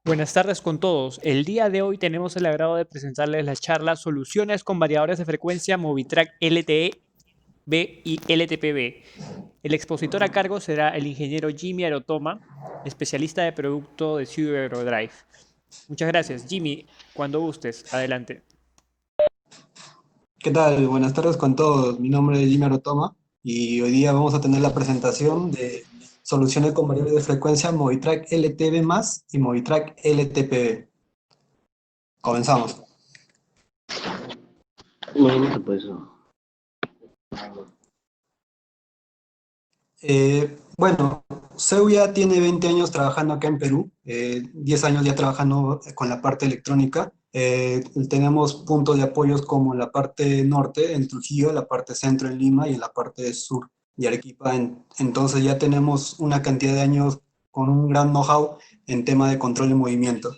Buenas tardes con todos. El día de hoy tenemos el agrado de presentarles la charla Soluciones con variadores de frecuencia Movitrack LTE-B y LTPB. El expositor a cargo será el ingeniero Jimmy Arotoma, especialista de producto de CyberDrive. Muchas gracias. Jimmy, cuando gustes, adelante. ¿Qué tal? Buenas tardes con todos. Mi nombre es Jimmy Arotoma y hoy día vamos a tener la presentación de soluciones con variables de frecuencia Movitrack LTB más y Movitrack LTPB. Comenzamos. Bueno, pues Bueno, CEU ya tiene 20 años trabajando acá en Perú, 10 años ya trabajando con la parte electrónica. Tenemos puntos de apoyos como en la parte norte, en Trujillo, la parte centro en Lima y en la parte sur de Arequipa. Entonces ya tenemos una cantidad de años con un gran know-how en tema de control de movimiento.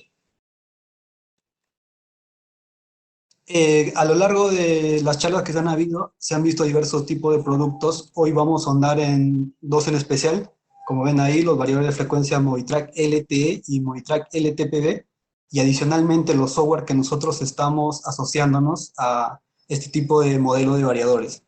A lo largo de las charlas que se han habido, se han visto diversos tipos de productos. Hoy vamos a ahondar en dos en especial. Como ven ahí, los variadores de frecuencia Movitrack LTE y Movitrack LTPB. Y adicionalmente los software que nosotros estamos asociándonos a este tipo de modelo de variadores.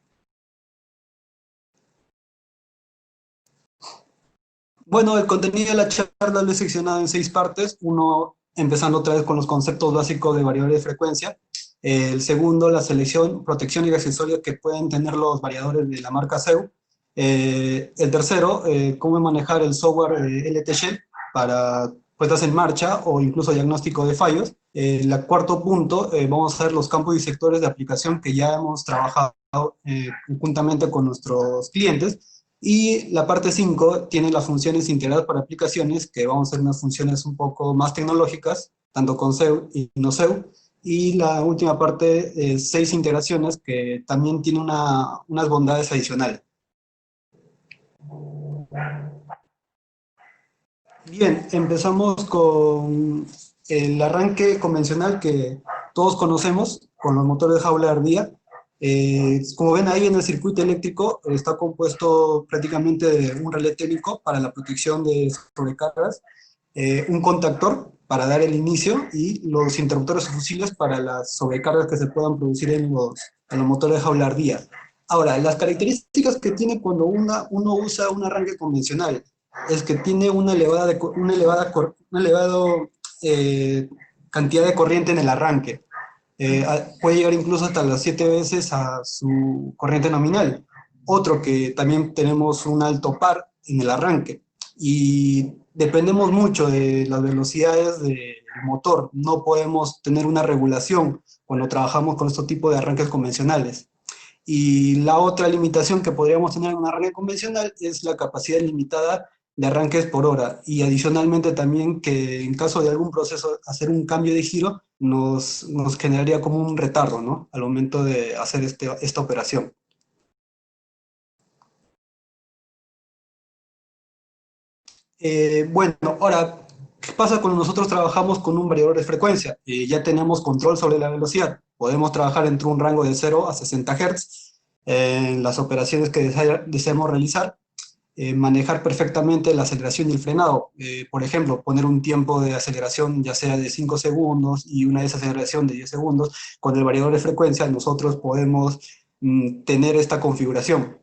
Bueno, el contenido de la charla lo he seccionado en 6 partes. Uno, empezando otra vez con los conceptos básicos de variadores de frecuencia. El segundo, la selección, protección y accesorios que pueden tener los variadores de la marca CEU. El tercero, cómo manejar el software LTShell para puestas en marcha o incluso diagnóstico de fallos. El cuarto punto, vamos a ver los campos y sectores de aplicación que ya hemos trabajado conjuntamente con nuestros clientes. Y la parte 5 tiene las funciones integradas para aplicaciones, que vamos a hacer unas funciones un poco más tecnológicas, tanto con CEU y no CEU. Y la última parte, 6 integraciones, que también tiene unas bondades adicionales. Bien, empezamos con el arranque convencional que todos conocemos, con los motores de jaula ardilla. Como ven ahí en el circuito eléctrico, está compuesto prácticamente de un relé técnico para la protección de sobrecargas, un contactor para dar el inicio y los interruptores o fusibles para las sobrecargas que se puedan producir en los motores de jaula ardilla. Ahora, las características que tiene cuando uno usa un arranque convencional es que tiene una elevado, cantidad de corriente en el arranque. Puede llegar incluso hasta las 7 veces a su corriente nominal. Otro que también tenemos un alto par en el arranque. Y dependemos mucho de las velocidades del motor. No podemos tener una regulación cuando trabajamos con este tipo de arranques convencionales. Y la otra limitación que podríamos tener en un arranque convencional es la capacidad limitada de arranques por hora. Y adicionalmente también que en caso de algún proceso hacer un cambio de giro nos generaría como un retardo, ¿no? Al momento de hacer esta operación. Bueno, ahora, ¿qué pasa cuando nosotros trabajamos con un variador de frecuencia? Ya tenemos control sobre la velocidad. Podemos trabajar entre un rango de 0 a 60 Hz en las operaciones que deseamos realizar. Manejar perfectamente la aceleración y el frenado. Por ejemplo, poner un tiempo de aceleración ya sea de 5 segundos y una desaceleración de 10 segundos. Con el variador de frecuencia nosotros podemos tener esta configuración.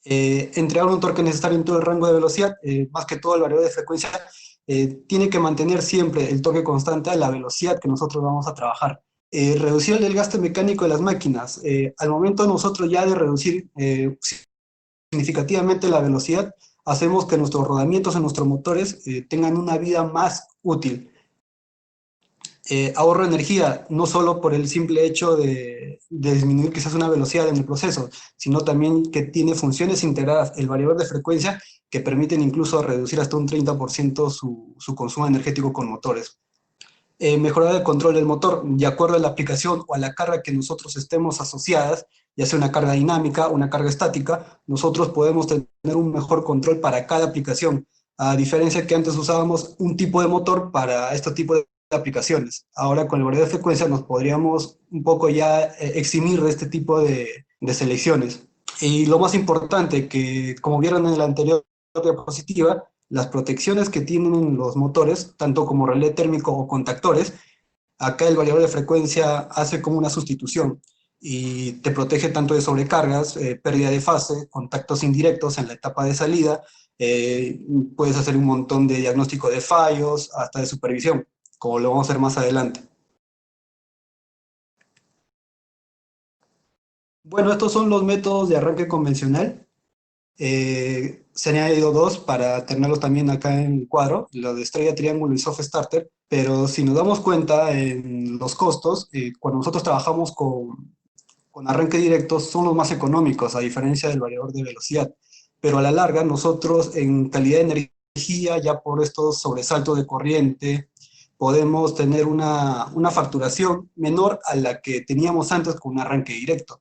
Entregar un torque necesario en todo el rango de velocidad, más que todo el variador de frecuencia, tiene que mantener siempre el torque constante a la velocidad que nosotros vamos a trabajar. Reducir el desgaste mecánico de las máquinas. Al momento nosotros ya de reducir significativamente la velocidad, hacemos que nuestros rodamientos en nuestros motores tengan una vida más útil. Ahorro energía, no solo por el simple hecho de disminuir quizás una velocidad en el proceso, sino también que tiene funciones integradas, el variador de frecuencia, que permiten incluso reducir hasta un 30% su consumo energético con motores. Mejorar el control del motor, de acuerdo a la aplicación o a la carga que nosotros estemos asociadas, ya sea una carga dinámica o una carga estática, nosotros podemos tener un mejor control para cada aplicación, a diferencia que antes usábamos un tipo de motor para este tipo de aplicaciones. Ahora con el variador de frecuencia nos podríamos un poco ya eximir de este tipo de selecciones. Y lo más importante, que como vieron en la anterior diapositiva, las protecciones que tienen los motores, tanto como relé térmico o contactores, acá el variador de frecuencia hace como una sustitución y te protege tanto de sobrecargas, pérdida de fase, contactos indirectos en la etapa de salida, eh, puedes hacer un montón de diagnóstico de fallos, hasta de supervisión, como lo vamos a hacer más adelante. Bueno, estos son los métodos de arranque convencional. Se han añadido dos para tenerlos también acá en el cuadro, los de estrella, triángulo y soft starter, pero si nos damos cuenta en los costos, cuando nosotros trabajamos con arranque directo son los más económicos, a diferencia del variador de velocidad. Pero a la larga, nosotros en calidad de energía, ya por estos sobresaltos de corriente, podemos tener una facturación menor a la que teníamos antes con un arranque directo.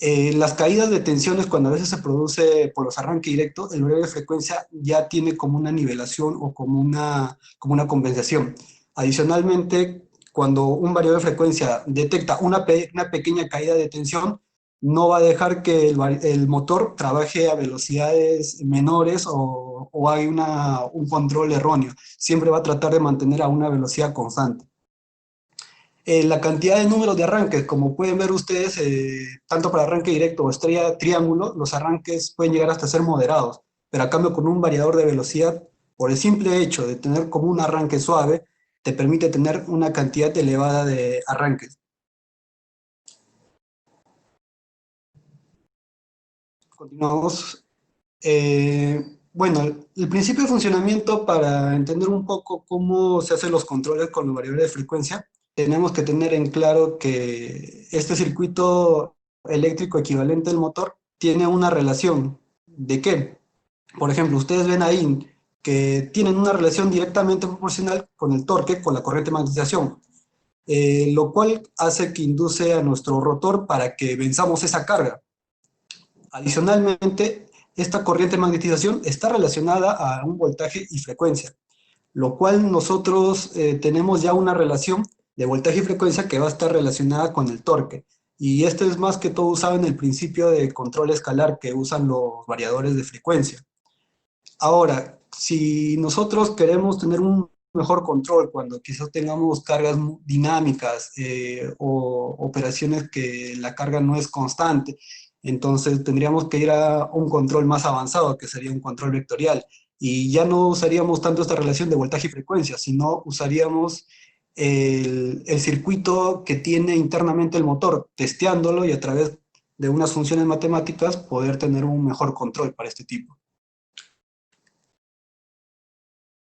Las caídas de tensiones, cuando a veces se produce por los arranques directos, el variador de frecuencia ya tiene como una nivelación o como una compensación. Adicionalmente, cuando un variador de frecuencia detecta una pequeña caída de tensión, no va a dejar que el motor trabaje a velocidades menores o haga un control erróneo. Siempre va a tratar de mantener a una velocidad constante. La cantidad de números de arranques, como pueden ver ustedes, tanto para arranque directo o estrella triángulo, los arranques pueden llegar hasta ser moderados, pero a cambio con un variador de velocidad, por el simple hecho de tener como un arranque suave, te permite tener una cantidad elevada de arranques. Continuamos. Bueno, el principio de funcionamiento, para entender un poco cómo se hacen los controles con los variadores de frecuencia, tenemos que tener en claro que este circuito eléctrico equivalente al motor tiene una relación. ¿De qué? Por ejemplo, ustedes ven ahí que tienen una relación directamente proporcional con el torque, con la corriente de magnetización, lo cual hace que induce a nuestro rotor para que venzamos esa carga. Adicionalmente, esta corriente de magnetización está relacionada a un voltaje y frecuencia, lo cual nosotros tenemos ya una relación de voltaje y frecuencia que va a estar relacionada con el torque. Y esto es más que todo usado en el principio de control escalar que usan los variadores de frecuencia. Ahora, si nosotros queremos tener un mejor control cuando quizás tengamos cargas dinámicas o operaciones que la carga no es constante, entonces tendríamos que ir a un control más avanzado, que sería un control vectorial. Y ya no usaríamos tanto esta relación de voltaje y frecuencia, sino usaríamos el circuito que tiene internamente el motor, testeándolo y a través de unas funciones matemáticas poder tener un mejor control para este tipo.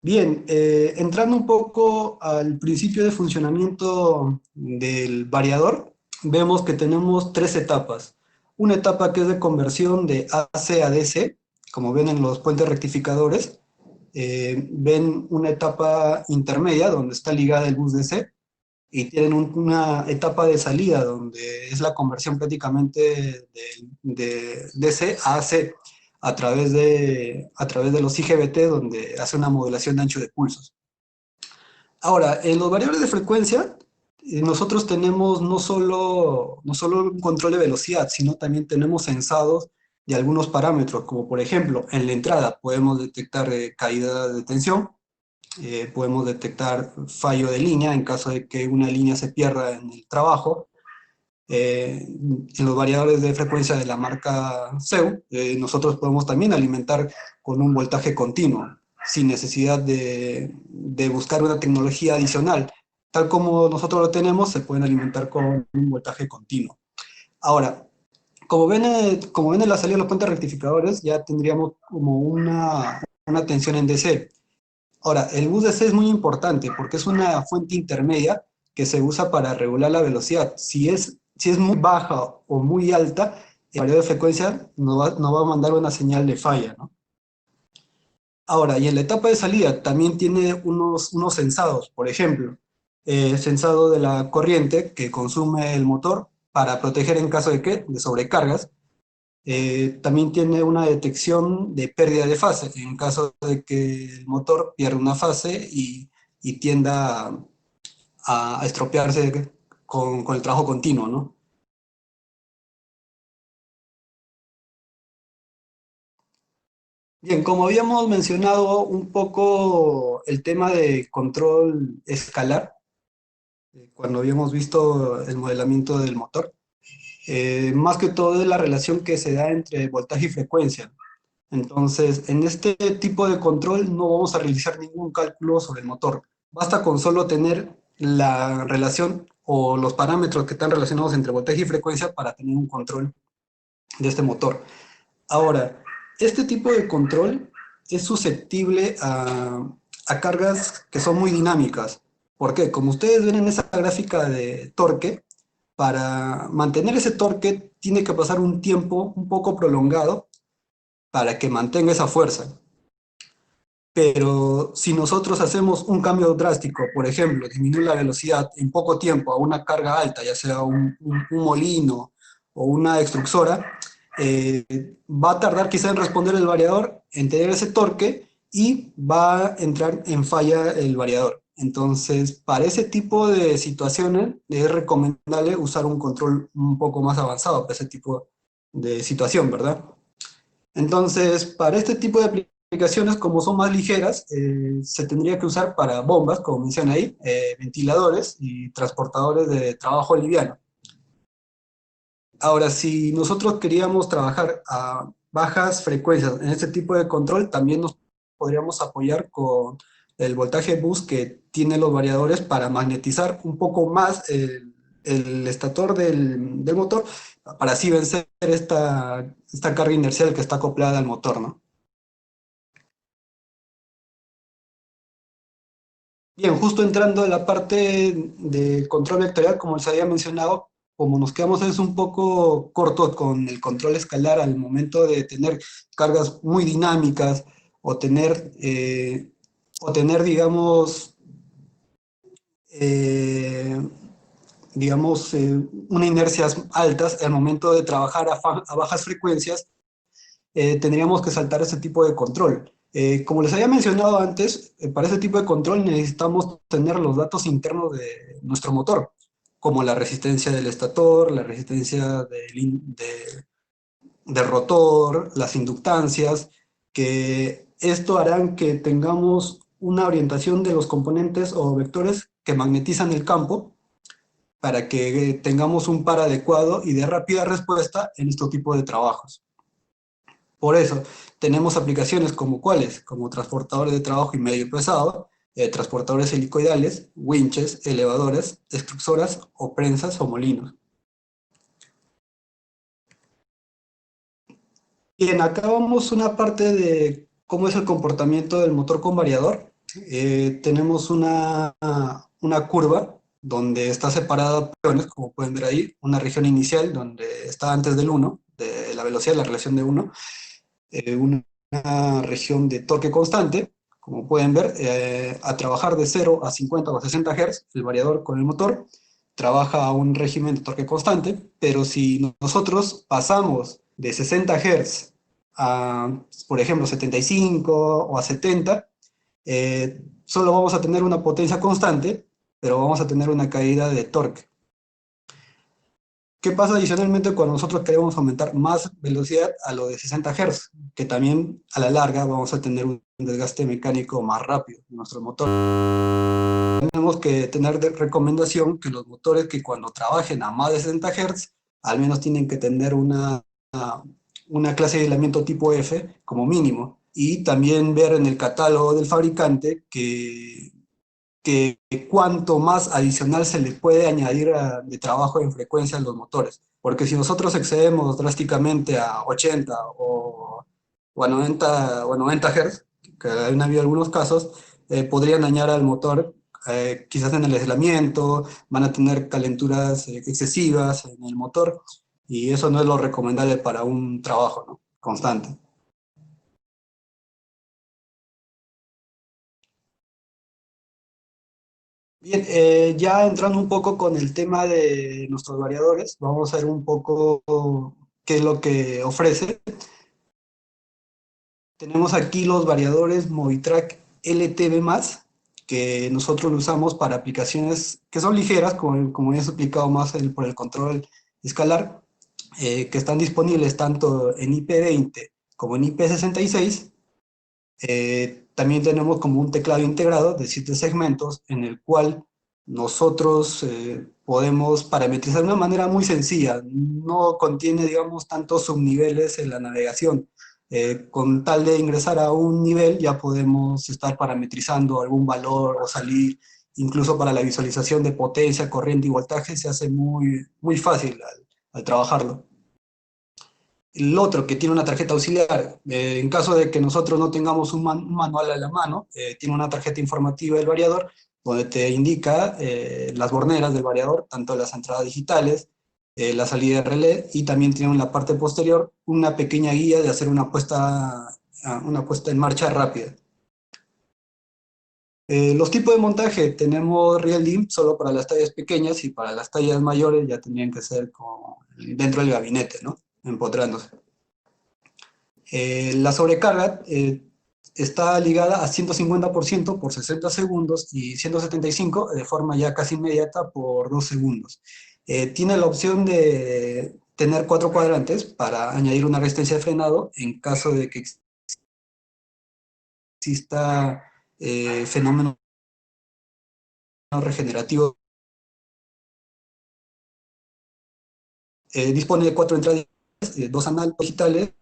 Bien, entrando un poco al principio de funcionamiento del variador, vemos que tenemos tres etapas. Una etapa que es de conversión de AC a DC, como ven en los puentes rectificadores. Ven una etapa intermedia donde está ligada el bus DC y tienen una etapa de salida donde es la conversión prácticamente de DC a AC a través de los IGBT, donde hace una modulación de ancho de pulsos. Ahora, en los variables de frecuencia, nosotros tenemos no solo un control de velocidad, sino también tenemos sensados de algunos parámetros, como por ejemplo, en la entrada podemos detectar caída de tensión, podemos detectar fallo de línea en caso de que una línea se pierda en el trabajo. En los variadores de frecuencia de la marca CEU, nosotros podemos también alimentar con un voltaje continuo, sin necesidad de buscar una tecnología adicional. Tal como nosotros lo tenemos, se pueden alimentar con un voltaje continuo. Ahora, como ven en la salida de los puentes rectificadores, ya tendríamos como una tensión en DC. Ahora, el bus DC es muy importante porque es una fuente intermedia que se usa para regular la velocidad. Si es muy baja o muy alta, el variador de frecuencia nos va a mandar una señal de falla, ¿no? Ahora, y en la etapa de salida también tiene unos sensados, por ejemplo, sensado de la corriente que consume el motor para proteger en caso de ¿qué? De sobrecargas. También tiene una detección de pérdida de fase, en caso de que el motor pierda una fase y tienda a estropearse con el trabajo continuo, ¿no? Bien, como habíamos mencionado un poco el tema de control escalar, cuando habíamos visto el modelamiento del motor, más que todo es la relación que se da entre voltaje y frecuencia. Entonces, en este tipo de control no vamos a realizar ningún cálculo sobre el motor. Basta con solo tener la relación o los parámetros que están relacionados entre voltaje y frecuencia para tener un control de este motor. Ahora, este tipo de control es susceptible a cargas que son muy dinámicas. ¿Por qué? Como ustedes ven en esa gráfica de torque, para mantener ese torque tiene que pasar un tiempo un poco prolongado para que mantenga esa fuerza. Pero si nosotros hacemos un cambio drástico, por ejemplo, disminuir la velocidad en poco tiempo a una carga alta, ya sea un molino o una extrusora, va a tardar quizá en responder el variador, en tener ese torque y va a entrar en falla el variador. Entonces, para ese tipo de situaciones es recomendable usar un control un poco más avanzado para ese tipo de situación, ¿verdad? Entonces, para este tipo de aplicaciones, como son más ligeras, se tendría que usar para bombas, como menciona ahí, ventiladores y transportadores de trabajo liviano. Ahora, si nosotros queríamos trabajar a bajas frecuencias en este tipo de control, también nos podríamos apoyar con el voltaje bus que tiene los variadores para magnetizar un poco más el estator del motor, para así vencer esta carga inercial que está acoplada al motor, ¿no? Bien, justo entrando en la parte de control vectorial, como les había mencionado, como nos quedamos es un poco cortos con el control escalar al momento de tener cargas muy dinámicas o tener eh, una inercias altas al momento de trabajar a bajas frecuencias, tendríamos que saltar ese tipo de control. Como les había mencionado antes, para ese tipo de control necesitamos tener los datos internos de nuestro motor, como la resistencia del estator, la resistencia del rotor, las inductancias, que esto harán que tengamos una orientación de los componentes o vectores que magnetizan el campo para que tengamos un par adecuado y de rápida respuesta en este tipo de trabajos. Por eso, tenemos aplicaciones como cuáles, como transportadores de trabajo y medio pesado, transportadores helicoidales, winches, elevadores, extrusoras o prensas o molinos. Bien, acá vamos una parte de cómo es el comportamiento del motor con variador. Tenemos una curva donde está separada por regiones, como pueden ver ahí, una región inicial donde está antes del uno, de la velocidad, la relación de uno, una región de torque constante, como pueden ver, a trabajar de 0 a 50 o 60 Hz, el variador con el motor trabaja a un régimen de torque constante, pero si nosotros pasamos de 60 Hz a, por ejemplo, 75 o a 70, solo vamos a tener una potencia constante, pero vamos a tener una caída de torque. ¿Qué pasa adicionalmente cuando nosotros queremos aumentar más velocidad a lo de 60 Hz? Que también a la larga vamos a tener un desgaste mecánico más rápido en nuestro motor. Tenemos que tener de recomendación que los motores que cuando trabajen a más de 60 Hz, al menos tienen que tener una clase de aislamiento tipo F como mínimo. Y también ver en el catálogo del fabricante que cuánto más adicional se le puede añadir de trabajo en frecuencia a los motores. Porque si nosotros excedemos drásticamente a 80 o a 90, o a 90 Hz, que han habido algunos casos, podrían dañar al motor, quizás en el aislamiento, van a tener calenturas excesivas en el motor, y eso no es lo recomendable para un trabajo, ¿no?, constante. Bien, ya entrando un poco con el tema de nuestros variadores, vamos a ver un poco qué es lo que ofrece. Tenemos aquí los variadores Movitrack LTV+, que nosotros lo usamos para aplicaciones que son ligeras, como ya he explicado más por el control escalar, que están disponibles tanto en IP20 como en IP66. También tenemos como un teclado integrado de 7 segmentos en el cual nosotros podemos parametrizar de una manera muy sencilla. No contiene, digamos, tantos subniveles en la navegación. Con tal de ingresar a un nivel ya podemos estar parametrizando algún valor o salir. Incluso para la visualización de potencia, corriente y voltaje se hace muy fácil al trabajarlo. El otro que tiene una tarjeta auxiliar, en caso de que nosotros no tengamos un manual a la mano, tiene una tarjeta informativa del variador donde te indica las borneras del variador, tanto las entradas digitales, la salida de relé, y también tiene en la parte posterior una pequeña guía de hacer una puesta en marcha rápida. Los tipos de montaje, tenemos Real Dim solo para las tallas pequeñas, y para las tallas mayores ya tendrían que ser dentro del gabinete, ¿no? Empotrándose. La sobrecarga está ligada a 150% por 60 segundos y 175 de forma ya casi inmediata por 2 segundos. Tiene la opción de tener 4 cuadrantes para añadir una resistencia de frenado en caso de que exista fenómeno regenerativo. Dispone de 4 entradas, 2 anales digitales,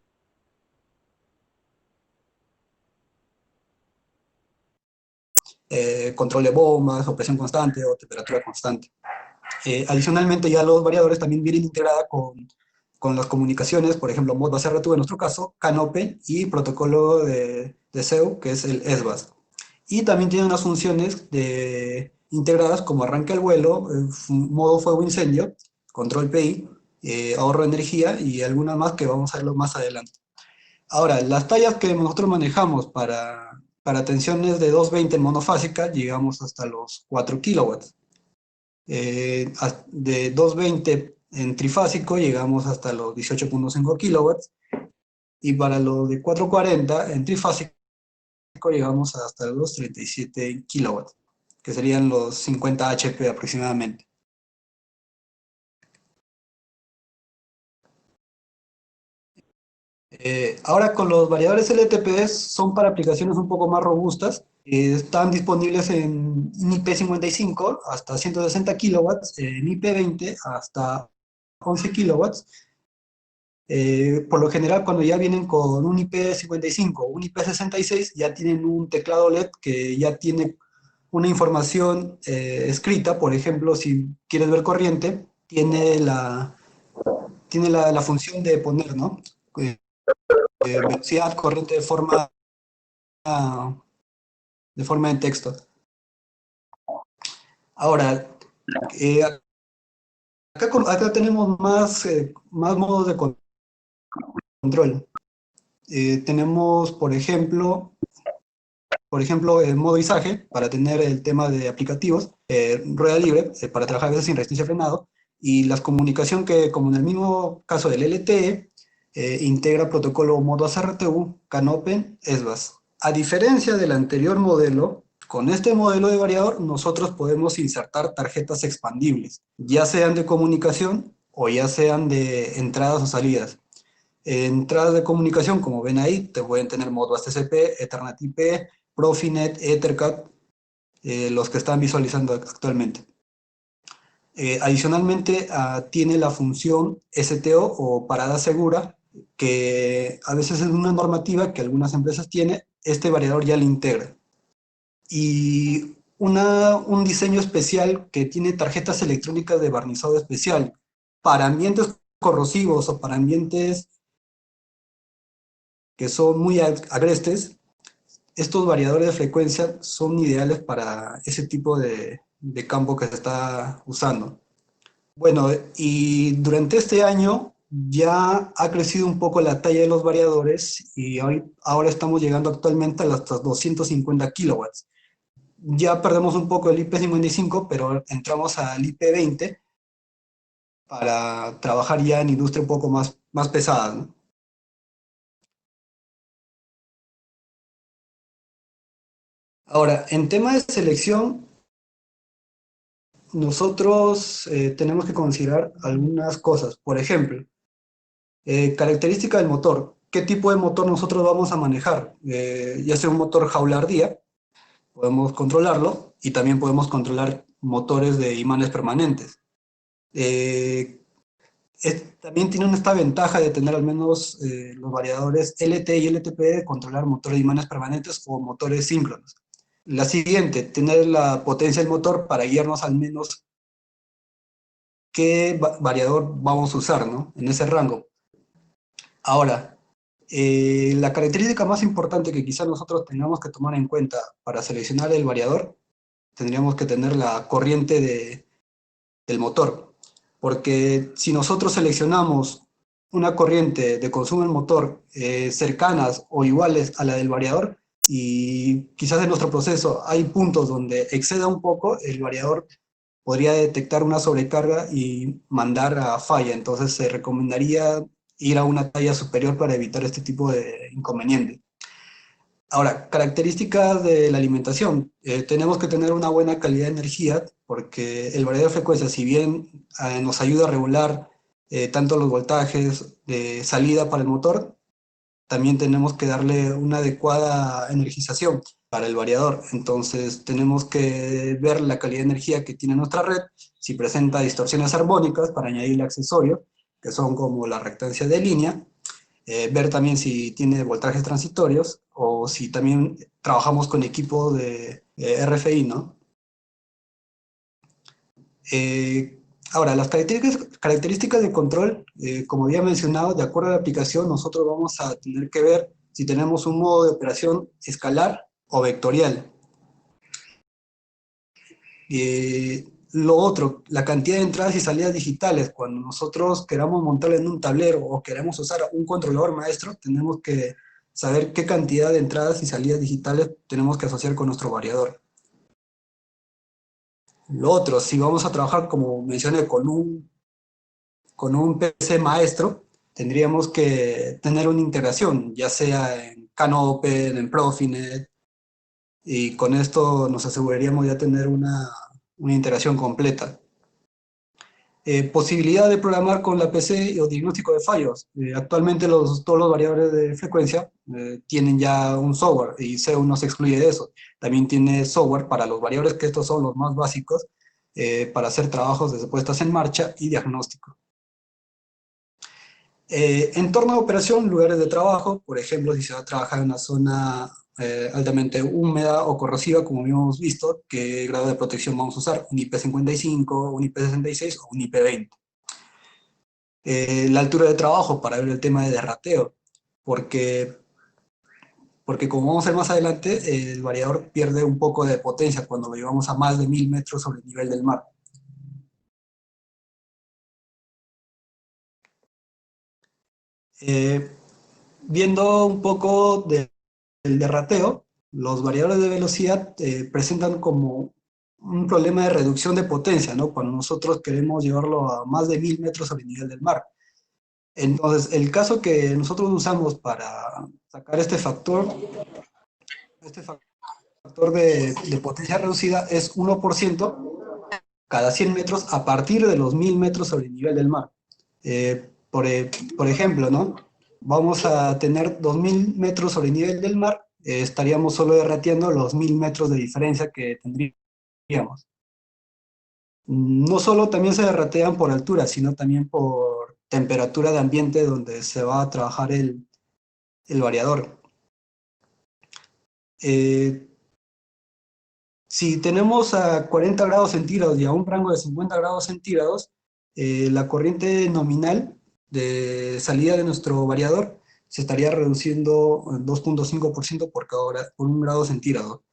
control de bombas, o presión constante o temperatura constante. Adicionalmente, ya los variadores también vienen integrados con las comunicaciones, por ejemplo, Modbus RTU en nuestro caso, CAN-Open y protocolo de SEU, que es el SBAS. Y también tiene unas funciones integradas como arranque al vuelo, modo fuego incendio, control PI, ahorro de energía y algunas más que vamos a verlo más adelante. Ahora, las tallas que nosotros manejamos para tensiones de 220 monofásicas llegamos hasta los 4 kilowatts. De 220 en trifásico llegamos hasta los 18.5 kilowatts, y para lo de 440 en trifásico llegamos hasta los 37 kilowatts, que serían los 50 HP aproximadamente. Ahora, con los variadores LTPS son para aplicaciones un poco más robustas. Están disponibles en IP55 hasta 160 kilowatts, en IP20 hasta 11 kilowatts. Por lo general, cuando ya vienen con un IP55 o un IP66, ya tienen un teclado LED que ya tiene una información escrita. Por ejemplo, si quieres ver corriente, tiene la función de poner, ¿no? Velocidad, corriente de forma de texto. Ahora, acá tenemos más modos de control. Tenemos, el modo izaje para tener el tema de aplicativos, rueda libre para trabajar a veces sin resistencia de frenado, y las comunicación que, como en el mismo caso del LTE, integra protocolo Modbus RTU, CAN-Open, SBAS. A diferencia del anterior modelo, con este modelo de variador nosotros podemos insertar tarjetas expandibles, ya sean de comunicación o ya sean de entradas o salidas. Entradas de comunicación, como ven ahí, te pueden tener Modbus TCP, Ethernet IP, Profinet, Ethercat, los que están visualizando actualmente. Adicionalmente, tiene la función STO o parada segura, que a veces es una normativa que algunas empresas tienen. Este variador ya la integra. Y un diseño especial que tiene tarjetas electrónicas de barnizado especial para ambientes corrosivos o para ambientes que son muy agrestes. Estos variadores de frecuencia son ideales para ese tipo de campo que se está usando. Bueno, y durante este año ya ha crecido un poco la talla de los variadores, y ahora estamos llegando actualmente a los 250 kilowatts. Ya perdemos un poco el IP55, pero entramos al IP20 para trabajar ya en industria un poco más pesada, ¿no? Ahora, en tema de selección, nosotros tenemos que considerar algunas cosas. Por ejemplo, característica del motor. qué tipo de motor nosotros vamos a manejar. Ya sea un motor jaula ardía, podemos controlarlo, y también podemos controlar motores de imanes permanentes. Eh, También tienen esta ventaja de tener al menos los variadores LT y LTP de controlar motores de imanes permanentes o motores síncronos. La siguiente, tener la potencia del motor para guiarnos al menos qué variador vamos a usar, ¿no? En ese rango. Ahora, la característica más importante que quizás nosotros tengamos que tomar en cuenta para seleccionar el variador, tendríamos que tener la corriente del motor. Porque si nosotros seleccionamos una corriente de consumo del motor cercanas o iguales a la del variador, y quizás en nuestro proceso hay puntos donde exceda un poco, el variador podría detectar una sobrecarga y mandar a falla. Entonces se recomendaría ir a una talla superior para evitar este tipo de inconveniente. Ahora, características de la alimentación. Tenemos que tener una buena calidad de energía, porque el variador de frecuencia, si bien nos ayuda a regular tanto los voltajes de salida para el motor, también tenemos que darle una adecuada energización para el variador. Entonces tenemos que ver la calidad de energía que tiene nuestra red, si presenta distorsiones armónicas para añadirle accesorios, que son como la reactancia de línea, ver también si tiene voltajes transitorios o si también trabajamos con equipo de RFI, ¿no? Ahora, las características de control, como había mencionado, de acuerdo a la aplicación, nosotros vamos a tener que ver si tenemos un modo de operación escalar o vectorial. Lo otro, la cantidad de entradas y salidas digitales. Cuando nosotros queramos montar en un tablero o queremos usar un controlador maestro, tenemos que saber qué cantidad de entradas y salidas digitales tenemos que asociar con nuestro variador. Lo otro, si vamos a trabajar, como mencioné, con un PC maestro, tendríamos que tener una integración, ya sea en CANopen, en Profinet, y con esto nos aseguraríamos ya tener una integración completa. Posibilidad de programar con la PC o diagnóstico de fallos. Actualmente todos los variadores de frecuencia tienen ya un software, y CEU no se excluye de eso. También tiene software para los variadores, que estos son los más básicos, para hacer trabajos de puestas en marcha y diagnóstico. Entorno de operación, lugares de trabajo. Por ejemplo, si se va a trabajar en una zona altamente húmeda o corrosiva, como habíamos visto, ¿qué grado de protección vamos a usar? Un IP55, un IP66 o un IP20. La altura de trabajo, para ver el tema de derrateo, porque, porque como vamos a ver más adelante, el variador pierde un poco de potencia cuando lo llevamos a más de 1000 metros sobre el nivel del mar. Eh, Viendo un poco del derrateo, los variadores de velocidad presentan como un problema de reducción de potencia, ¿no? Cuando nosotros queremos llevarlo a más de 1000 metros sobre el nivel del mar. Entonces, el caso que nosotros usamos para sacar este factor de potencia reducida, es 1% cada 100 metros a partir de los 1000 metros sobre el nivel del mar. Por ejemplo, ¿no? Vamos a tener 2000 metros sobre el nivel del mar, estaríamos solo derretiendo los 1000 metros de diferencia que tendríamos. No solo también se derratean por altura, sino también por temperatura de ambiente donde se va a trabajar el variador. Eh, si tenemos a 40 grados centígrados y a un rango de 50 grados centígrados, la corriente nominal de salida de nuestro variador se estaría reduciendo en 2,5% por cada hora, por un grado centígrado.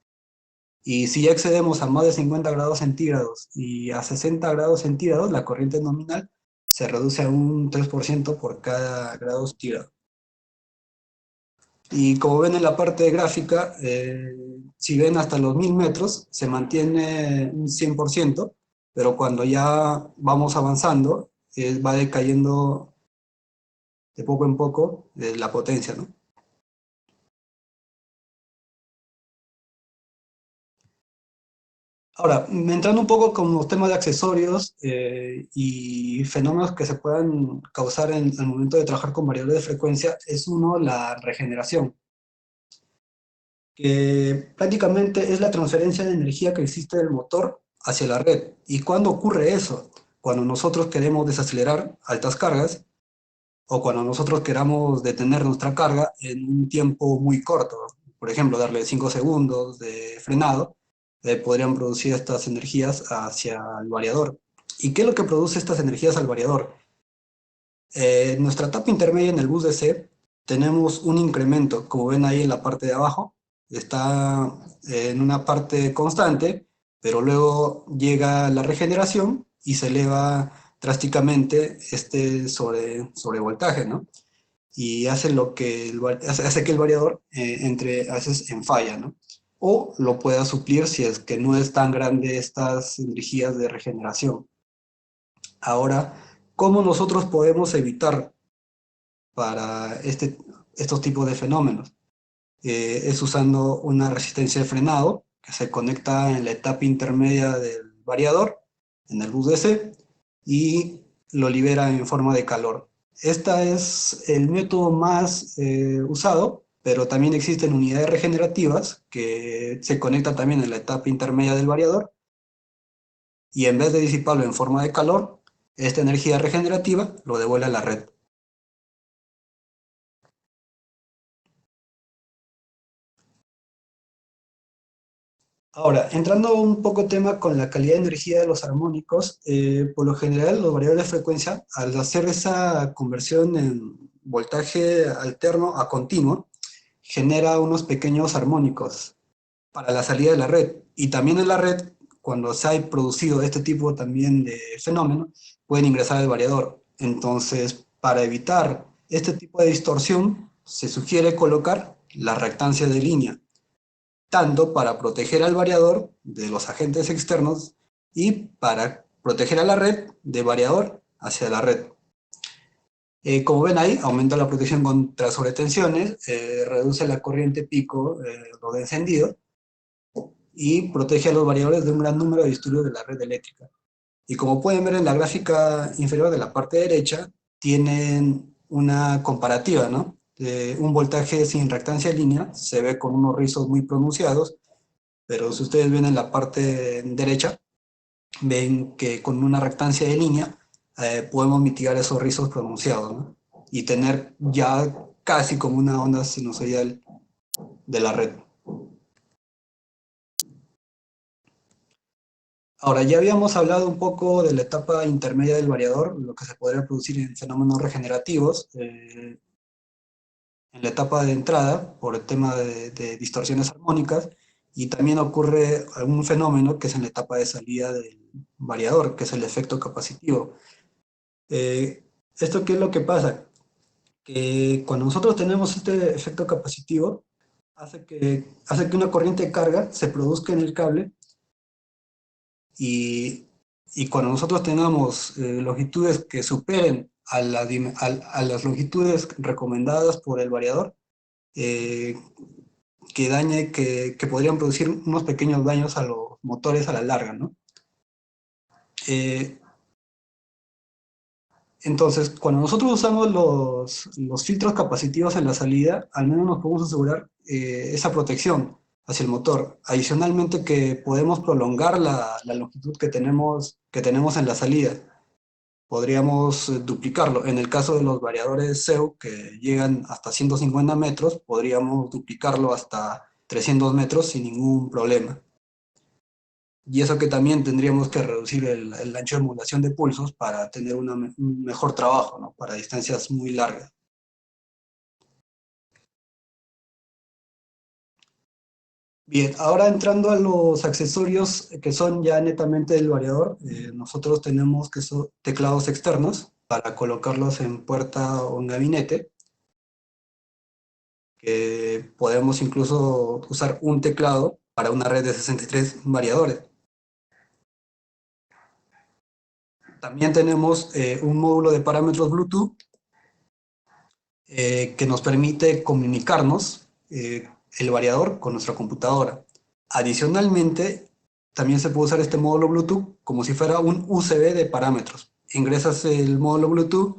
Y si ya excedemos a más de 50 grados centígrados y a 60 grados centígrados, la corriente nominal se reduce a un 3% por cada grado centígrado. Y como ven en la parte gráfica, si ven hasta los 1000 metros, se mantiene un 100%, pero cuando ya vamos avanzando, va decayendo de poco en poco la potencia, ¿no? Ahora, entrando un poco con los temas de accesorios y fenómenos que se puedan causar en el momento de trabajar con variables de frecuencia, es uno la regeneración, que prácticamente es la transferencia de energía que existe del motor hacia la red. ¿Y cuándo ocurre eso? Cuando nosotros queremos desacelerar altas cargas o cuando nosotros queramos detener nuestra carga en un tiempo muy corto. Por ejemplo, darle 5 segundos de frenado, podrían producir estas energías hacia el variador. ¿Y qué es lo que produce estas energías al variador? En nuestra etapa intermedia en el bus DC tenemos un incremento, como ven ahí en la parte de abajo, está en una parte constante, pero luego llega la regeneración y se eleva drásticamente este sobrevoltaje, ¿no? Y hace, lo que hace que el variador entre a veces en falla, ¿no? O lo pueda suplir si es que no es tan grande estas energías de regeneración. Ahora, ¿cómo nosotros podemos evitar para estos tipos de fenómenos? Es usando una resistencia de frenado que se conecta en la etapa intermedia del variador, en el bus DC, y lo libera en forma de calor. Este es el método más usado, pero también existen unidades regenerativas que se conectan también en la etapa intermedia del variador y en vez de disiparlo en forma de calor, esta energía regenerativa lo devuelve a la red. Ahora, entrando un poco tema con la calidad de energía de los armónicos, por lo general los variables de frecuencia, al hacer esa conversión en voltaje alterno a continuo, genera unos pequeños armónicos para la salida de la red. Y también en la red, cuando se ha producido este tipo también de fenómeno, pueden ingresar al variador. Entonces, para evitar este tipo de distorsión, se sugiere colocar la reactancia de línea tanto para proteger al variador de los agentes externos y para proteger a la red de variador hacia la red. Como ven ahí, aumenta la protección contra sobretensiones, reduce la corriente pico o de encendido y protege a los variadores de un gran número de disturbios de la red eléctrica. Y como pueden ver en la gráfica inferior de la parte derecha, tienen una comparativa, ¿no? Un voltaje sin reactancia en línea se ve con unos rizos muy pronunciados, pero si ustedes ven en la parte derecha, ven que con una reactancia de línea podemos mitigar esos rizos pronunciados, ¿no? Y tener ya casi como una onda sinusoidal de la red. Ahora, ya habíamos hablado un poco de la etapa intermedia del variador, lo que se podría producir en fenómenos regenerativos. En la etapa de entrada, por el tema de distorsiones armónicas, y también ocurre un fenómeno que es en la etapa de salida del variador, que es el efecto capacitivo. ¿Esto qué es lo que pasa? Que cuando nosotros tenemos este efecto capacitivo, hace que una corriente de carga se produzca en el cable y, y cuando nosotros tengamos longitudes que superen a las longitudes recomendadas por el variador, eh, que podrían producir unos pequeños daños a los motores a la larga, ¿no? Eh, Entonces, cuando nosotros usamos los filtros capacitivos en la salida, al menos nos podemos asegurar esa protección hacia el motor. Adicionalmente que podemos prolongar la longitud que tenemos en la salida. Podríamos duplicarlo. En el caso de los variadores CEU, que llegan hasta 150 metros, podríamos duplicarlo hasta 300 metros sin ningún problema. Y eso que también tendríamos que reducir el ancho de modulación de pulsos para tener un mejor trabajo, ¿no? Para distancias muy largas. Bien, ahora entrando a los accesorios que son ya netamente del variador, nosotros tenemos que son teclados externos para colocarlos en puerta o en gabinete, que podemos incluso usar un teclado para una red de 63 variadores. También tenemos un módulo de parámetros Bluetooth que nos permite comunicarnos el variador con nuestra computadora. Adicionalmente, también se puede usar este módulo Bluetooth como si fuera un USB de parámetros. Ingresas el módulo Bluetooth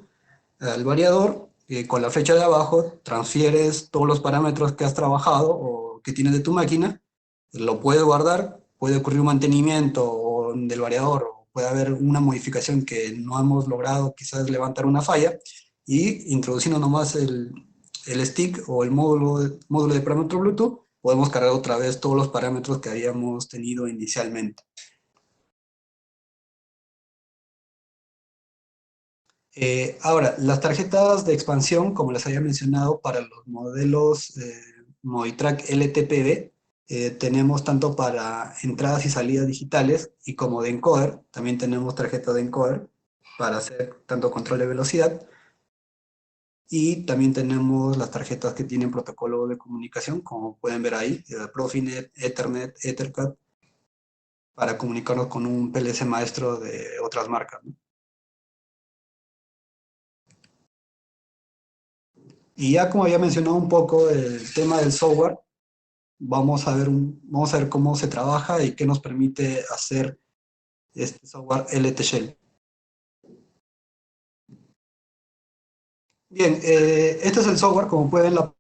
al variador, con la flecha de abajo transfieres todos los parámetros que has trabajado o que tienes de tu máquina, lo puedes guardar, puede ocurrir un mantenimiento del variador, o puede haber una modificación que no hemos logrado, quizás levantar una falla, y introduciendo nomás el stick o el módulo de parámetro Bluetooth, podemos cargar otra vez todos los parámetros que habíamos tenido inicialmente. Ahora, las tarjetas de expansión, como les había mencionado, para los modelos Movitrack LTPB, tenemos tanto para entradas y salidas digitales y como de encoder. También tenemos tarjeta de encoder para hacer tanto control de velocidad. Y también tenemos las tarjetas que tienen protocolo de comunicación, como pueden ver ahí, Profinet, Ethernet, Ethercat, para comunicarnos con un PLC maestro de otras marcas, ¿no? Y ya como había mencionado un poco el tema del software, vamos a ver cómo se trabaja y qué nos permite hacer este software LT Shell. Bien, este es el software, como pueden ver,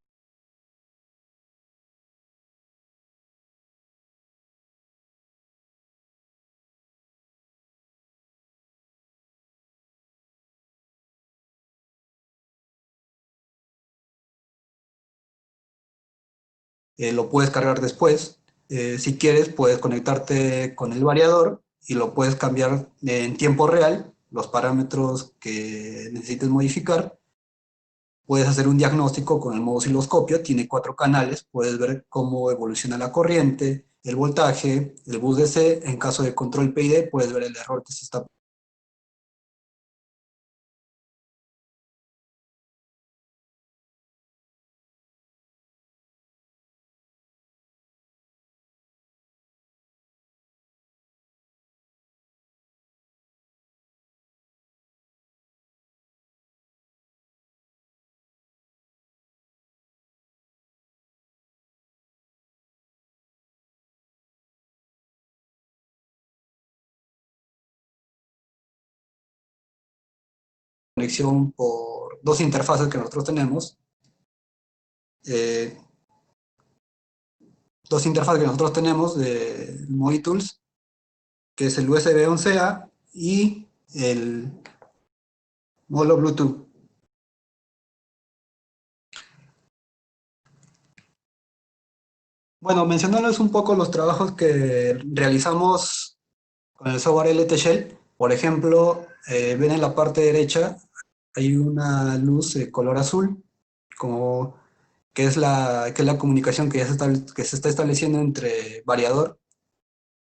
lo puedes cargar después. Si quieres, puedes conectarte con el variador y lo puedes cambiar en tiempo real, los parámetros que necesites modificar. Puedes hacer un diagnóstico con el modo osciloscopio, tiene 4 canales, puedes ver cómo evoluciona la corriente, el voltaje, el bus DC. En caso de control PID, puedes ver el error que se está. Conexión por dos interfaces que nosotros tenemos. Eh, Dos interfaces que nosotros tenemos de Movitools, que es el USB 11A y el módulo Bluetooth. Bueno, mencionarles un poco los trabajos que realizamos con el software LT Shell. Por ejemplo, ven en la parte derecha, hay una luz de color azul, como que es la comunicación que, que se está estableciendo entre variador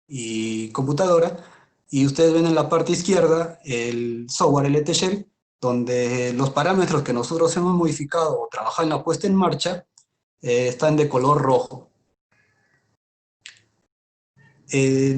y computadora. Y ustedes ven en la parte izquierda el software LT Shell, donde los parámetros que nosotros hemos modificado o trabajado en la puesta en marcha están de color rojo.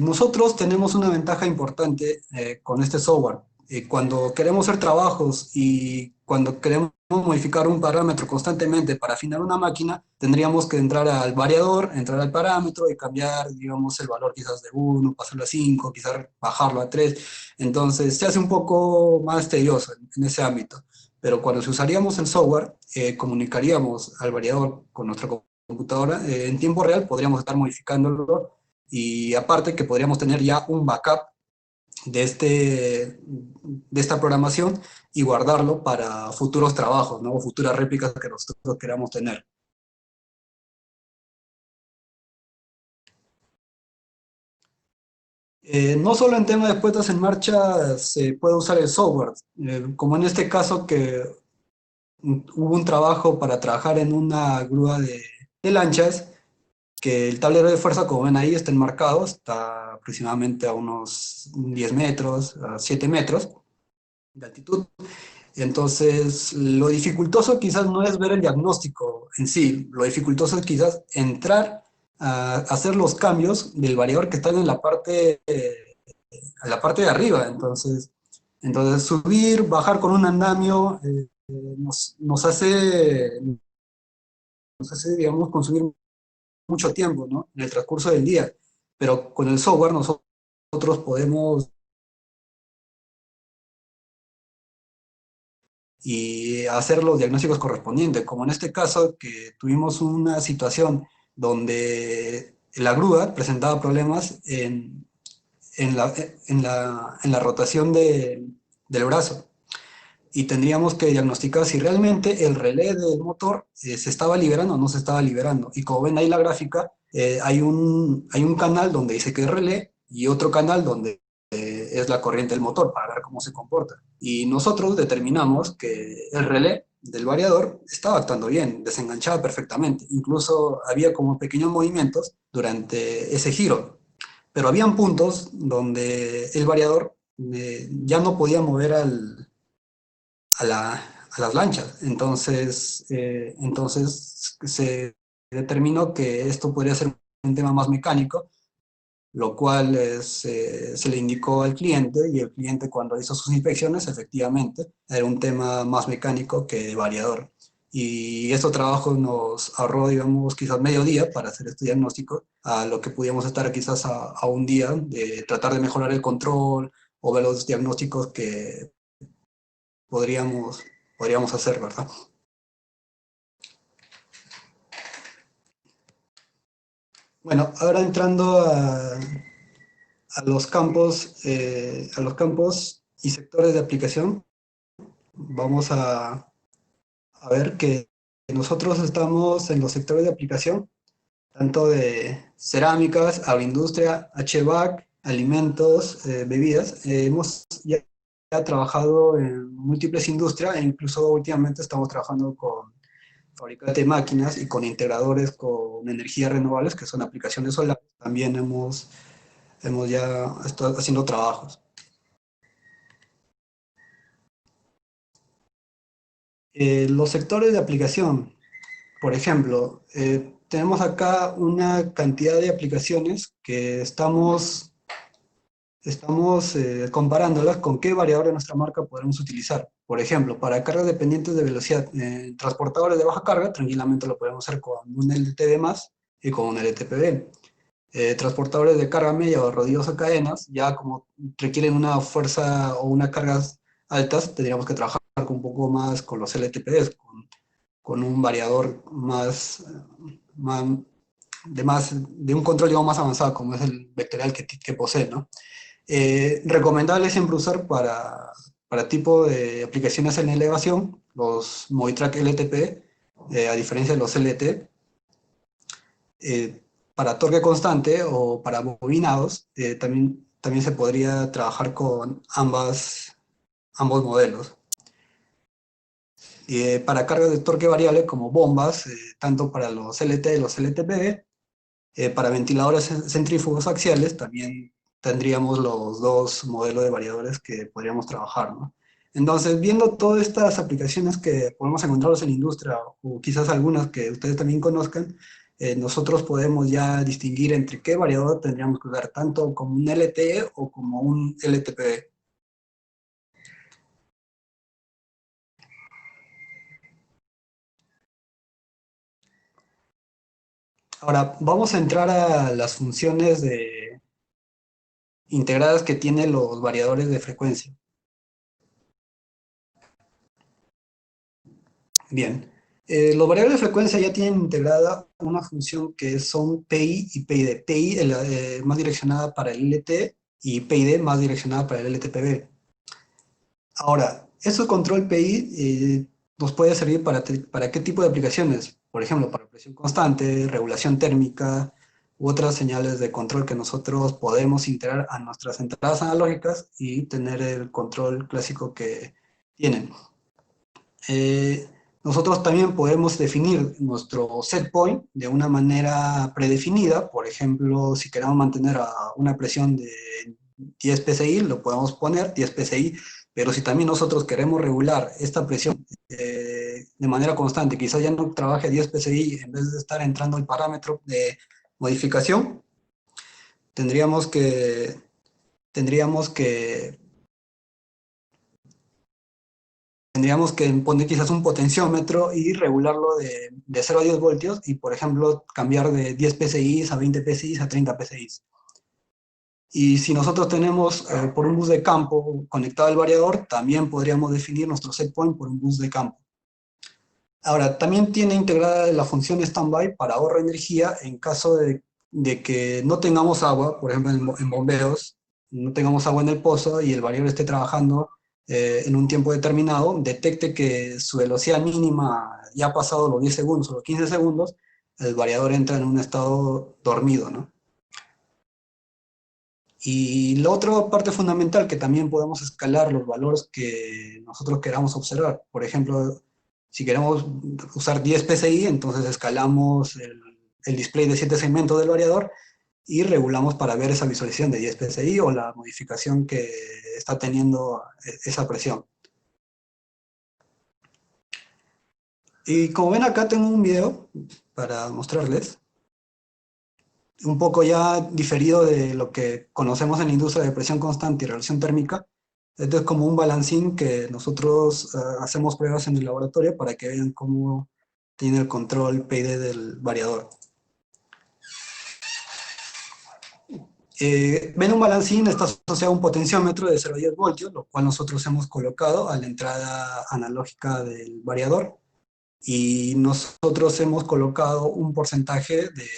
Nosotros tenemos una ventaja importante con este software. Cuando queremos hacer trabajos y cuando queremos modificar un parámetro constantemente para afinar una máquina, tendríamos que entrar al variador, entrar al parámetro y cambiar, digamos, el valor quizás de 1, pasarlo a 5, quizás bajarlo a 3. Entonces se hace un poco más tedioso en ese ámbito. Pero cuando si usaríamos el software, comunicaríamos al variador con nuestra computadora, en tiempo real podríamos estar modificándolo, y aparte que podríamos tener ya un backup de esta programación y guardarlo para futuros trabajos, ¿no? O futuras réplicas que nosotros queramos tener. No solo en tema de puestas en marcha se puede usar el software, como en este caso que hubo un trabajo para trabajar en una grúa de lanchas, que el tablero de fuerza, como ven ahí, está enmarcado, está aproximadamente a unos 10 metros, a 7 metros de altitud. Entonces, lo dificultoso quizás no es ver el diagnóstico en sí, lo dificultoso es quizás entrar a hacer los cambios del variador que están en la parte de arriba. Entonces subir, bajar con un andamio nos hace, digamos, consumir mucho tiempo, ¿no? En el transcurso del día. pero con el software nosotros podemos y hacer los diagnósticos correspondientes, como en este caso que tuvimos una situación donde la grúa presentaba problemas en la rotación del brazo y tendríamos que diagnosticar si realmente el relé del motor se estaba liberando o no se estaba liberando. Y como ven ahí la gráfica, hay un canal donde dice que es relé y otro canal donde es la corriente del motor para ver cómo se comporta. Y nosotros determinamos que el relé del variador estaba actuando bien, desenganchaba perfectamente. Incluso había como pequeños movimientos durante ese giro. Pero habían puntos donde el variador ya no podía mover a las lanchas. Entonces se determinó que esto podría ser un tema más mecánico, lo cual se le indicó al cliente y el cliente cuando hizo sus inspecciones efectivamente era un tema más mecánico que de variador. Y estos trabajos nos ahorró, digamos, quizás medio día para hacer este diagnóstico, a lo que pudiéramos estar quizás a un día de tratar de mejorar el control o ver los diagnósticos que podríamos, podríamos hacer, ¿verdad? Bueno, ahora entrando a los campos y sectores de aplicación, vamos a ver que nosotros estamos en los sectores de aplicación, tanto de cerámicas, agroindustria, HVAC, alimentos, bebidas. Hemos ya trabajado en múltiples industrias e incluso últimamente estamos trabajando con fabricantes de máquinas y con integradores con energías renovables, que son aplicaciones solares. También hemos ya estado haciendo trabajos. Los sectores de aplicación, por ejemplo, tenemos acá una cantidad de aplicaciones que estamos comparándolas con qué variador de nuestra marca podemos utilizar. Por ejemplo, para cargas dependientes de velocidad, transportadores de baja carga, tranquilamente lo podemos hacer con un LTD más y con un LTPB. Transportadores de carga media o rodillos o cadenas, ya como requieren una fuerza o unas cargas altas, tendríamos que trabajar un poco más con los LTPDs, con un variador más, de un control digamos, más avanzado, como es el vectorial que posee, ¿no? Recomendable siempre usar para tipo de aplicaciones en elevación, los Movitrack LTP, a diferencia de los LT, para torque constante o para bobinados, también se podría trabajar con ambos modelos. Para cargas de torque variable como bombas, tanto para los LT y los LTPD, para ventiladores centrífugos axiales también tendríamos los dos modelos de variadores que podríamos trabajar, ¿no? Entonces, viendo todas estas aplicaciones que podemos encontrarlos en la industria, o quizás algunas que ustedes también conozcan, nosotros podemos ya distinguir entre qué variador tendríamos que usar, tanto como un LTE o como un LTPE. Ahora, vamos a entrar a las funciones integradas que tienen los variadores de frecuencia. Bien, los variables de frecuencia ya tienen integrada una función que son PI y PID. PI más direccionada para el LT y PID más direccionada para el LTPB. Ahora, este control PI nos puede servir para qué tipo de aplicaciones. Por ejemplo, para presión constante, regulación térmica u otras señales de control que nosotros podemos integrar a nuestras entradas analógicas y tener el control clásico que tienen. Nosotros también podemos definir nuestro set point de una manera predefinida. Por ejemplo, si queremos mantener a una presión de 10 psi, lo podemos poner 10 psi, pero si también nosotros queremos regular esta presión de manera constante, quizás ya no trabaje 10 psi en vez de estar entrando el parámetro de modificación, tendríamos que, tendríamos que tendríamos que poner quizás un potenciómetro y regularlo de 0 a 10 voltios y, por ejemplo, cambiar de 10 PSI a 20 PSI a 30 PSI. Y si nosotros tenemos por un bus de campo conectado al variador, también podríamos definir nuestro set point por un bus de campo. Ahora, también tiene integrada la función standby para ahorro de energía en caso de que no tengamos agua, por ejemplo en bombeos, no tengamos agua en el pozo y el variador esté trabajando en un tiempo determinado, detecte que su velocidad mínima ya ha pasado los 10 segundos o los 15 segundos, el variador entra en un estado dormido, ¿no? Y la otra parte fundamental que también podemos escalar los valores que nosotros queramos observar. Por ejemplo, si queremos usar 10 PSI, entonces escalamos el display de 7 segmentos del variador y regulamos para ver esa visualización de 10 PSI o la modificación que está teniendo esa presión. Y como ven acá tengo un video para mostrarles, un poco ya diferido de lo que conocemos en la industria de presión constante y relación térmica. Esto es como un balancín que nosotros hacemos pruebas en el laboratorio para que vean cómo tiene el control PID del variador. Ven un balancín, está asociado a un potenciómetro de 0,10 voltios, lo cual nosotros hemos colocado a la entrada analógica del variador. Y nosotros hemos colocado un porcentaje de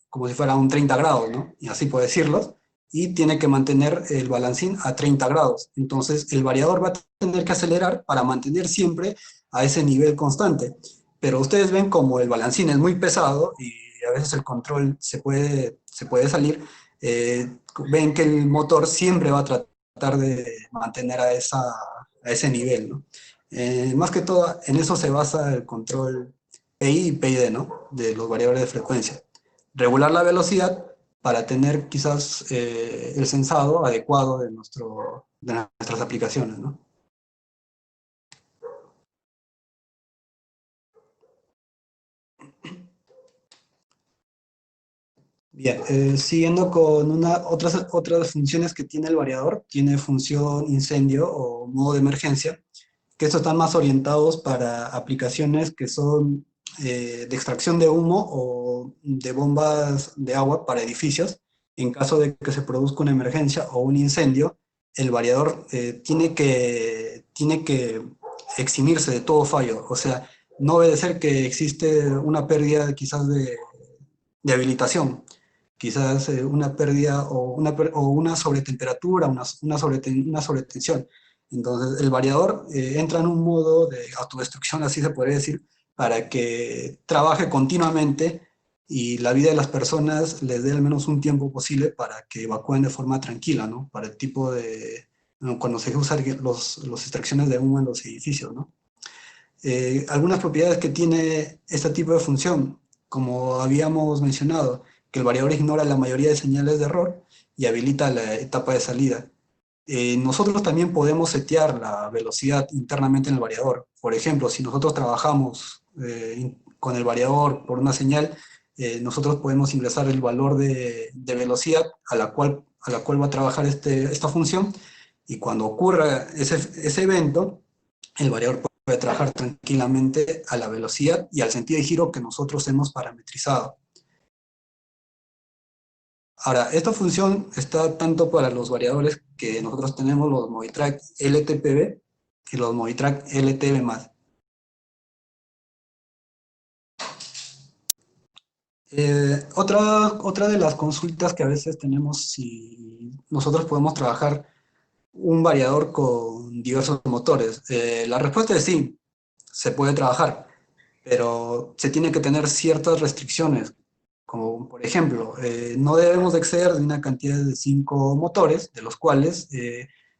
como si fuera un 30 grados, ¿no? Y así puedo decirlo. Y tiene que mantener el balancín a 30 grados. Entonces el variador va a tener que acelerar para mantener siempre a ese nivel constante. Pero ustedes ven como el balancín es muy pesado y a veces el control se puede salir. Ven que el motor siempre va a tratar de mantener a ese nivel, ¿no? Más que todo, en eso se basa el control PI y PID, ¿no? De los variadores de frecuencia. Regular la velocidad para tener quizás el sensado adecuado de nuestras aplicaciones, ¿no? Bien, siguiendo con otras funciones que tiene el variador, tiene función incendio o modo de emergencia, que estos están más orientados para aplicaciones que son de extracción de humo o de bombas de agua para edificios. En caso de que se produzca una emergencia o un incendio, el variador tiene que eximirse de todo fallo. O sea, no debe ser que existe una pérdida quizás de habilitación, quizás una pérdida o una sobretemperatura, una sobretensión. Entonces, el variador entra en un modo de autodestrucción, así se podría decir, para que trabaje continuamente y la vida de las personas les dé al menos un tiempo posible para que evacúen de forma tranquila, ¿no? Para el tipo de, bueno, cuando se usan los extracciones de humo en los edificios, ¿no? Algunas propiedades que tiene este tipo de función, como habíamos mencionado, que el variador ignora la mayoría de señales de error y habilita la etapa de salida. Nosotros también podemos setear la velocidad internamente en el variador. Por ejemplo, si nosotros trabajamos con el variador por una señal, nosotros podemos ingresar el valor de velocidad a la cual va a trabajar esta función, y cuando ocurra ese evento, el variador puede trabajar tranquilamente a la velocidad y al sentido de giro que nosotros hemos parametrizado. Ahora, esta función está tanto para los variadores que nosotros tenemos, los Movitrack LTPB y los Movitrack LTB+. Otra de las consultas que a veces tenemos, si nosotros podemos trabajar un variador con diversos motores. La respuesta es sí, se puede trabajar, pero se tiene que tener ciertas restricciones, como por ejemplo, no debemos exceder de una cantidad de 5 motores, de los cuales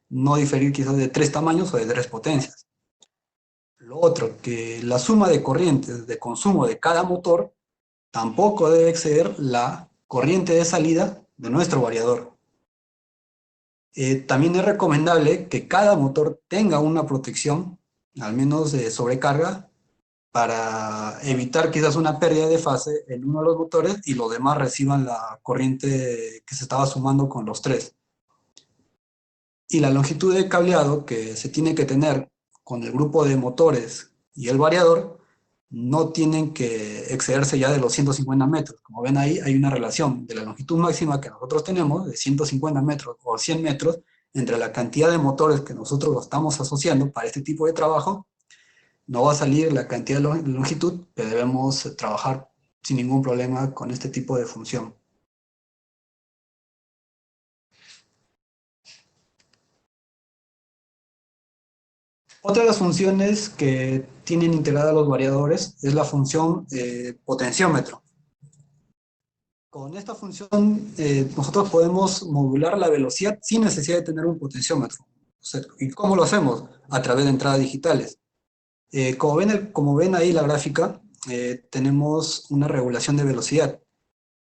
no diferir quizás de 3 tamaños o de 3 potencias. Lo otro, que la suma de corrientes de consumo de cada motor tampoco debe exceder la corriente de salida de nuestro variador. También es recomendable que cada motor tenga una protección, al menos de sobrecarga, para evitar quizás una pérdida de fase en uno de los motores y los demás reciban la corriente que se estaba sumando con los tres. Y la longitud de cableado que se tiene que tener con el grupo de motores y el variador no tienen que excederse ya de los 150 metros. Como ven ahí, hay una relación de la longitud máxima que nosotros tenemos, de 150 metros o 100 metros, entre la cantidad de motores que nosotros lo estamos asociando para este tipo de trabajo. No va a salir la cantidad de longitud que debemos trabajar sin ningún problema con este tipo de función. Otra de las funciones que tienen integrada los variadores es la función potenciómetro. Con esta función nosotros podemos modular la velocidad sin necesidad de tener un potenciómetro. O sea, ¿y cómo lo hacemos? A través de entradas digitales. Como ven ahí la gráfica, tenemos una regulación de velocidad.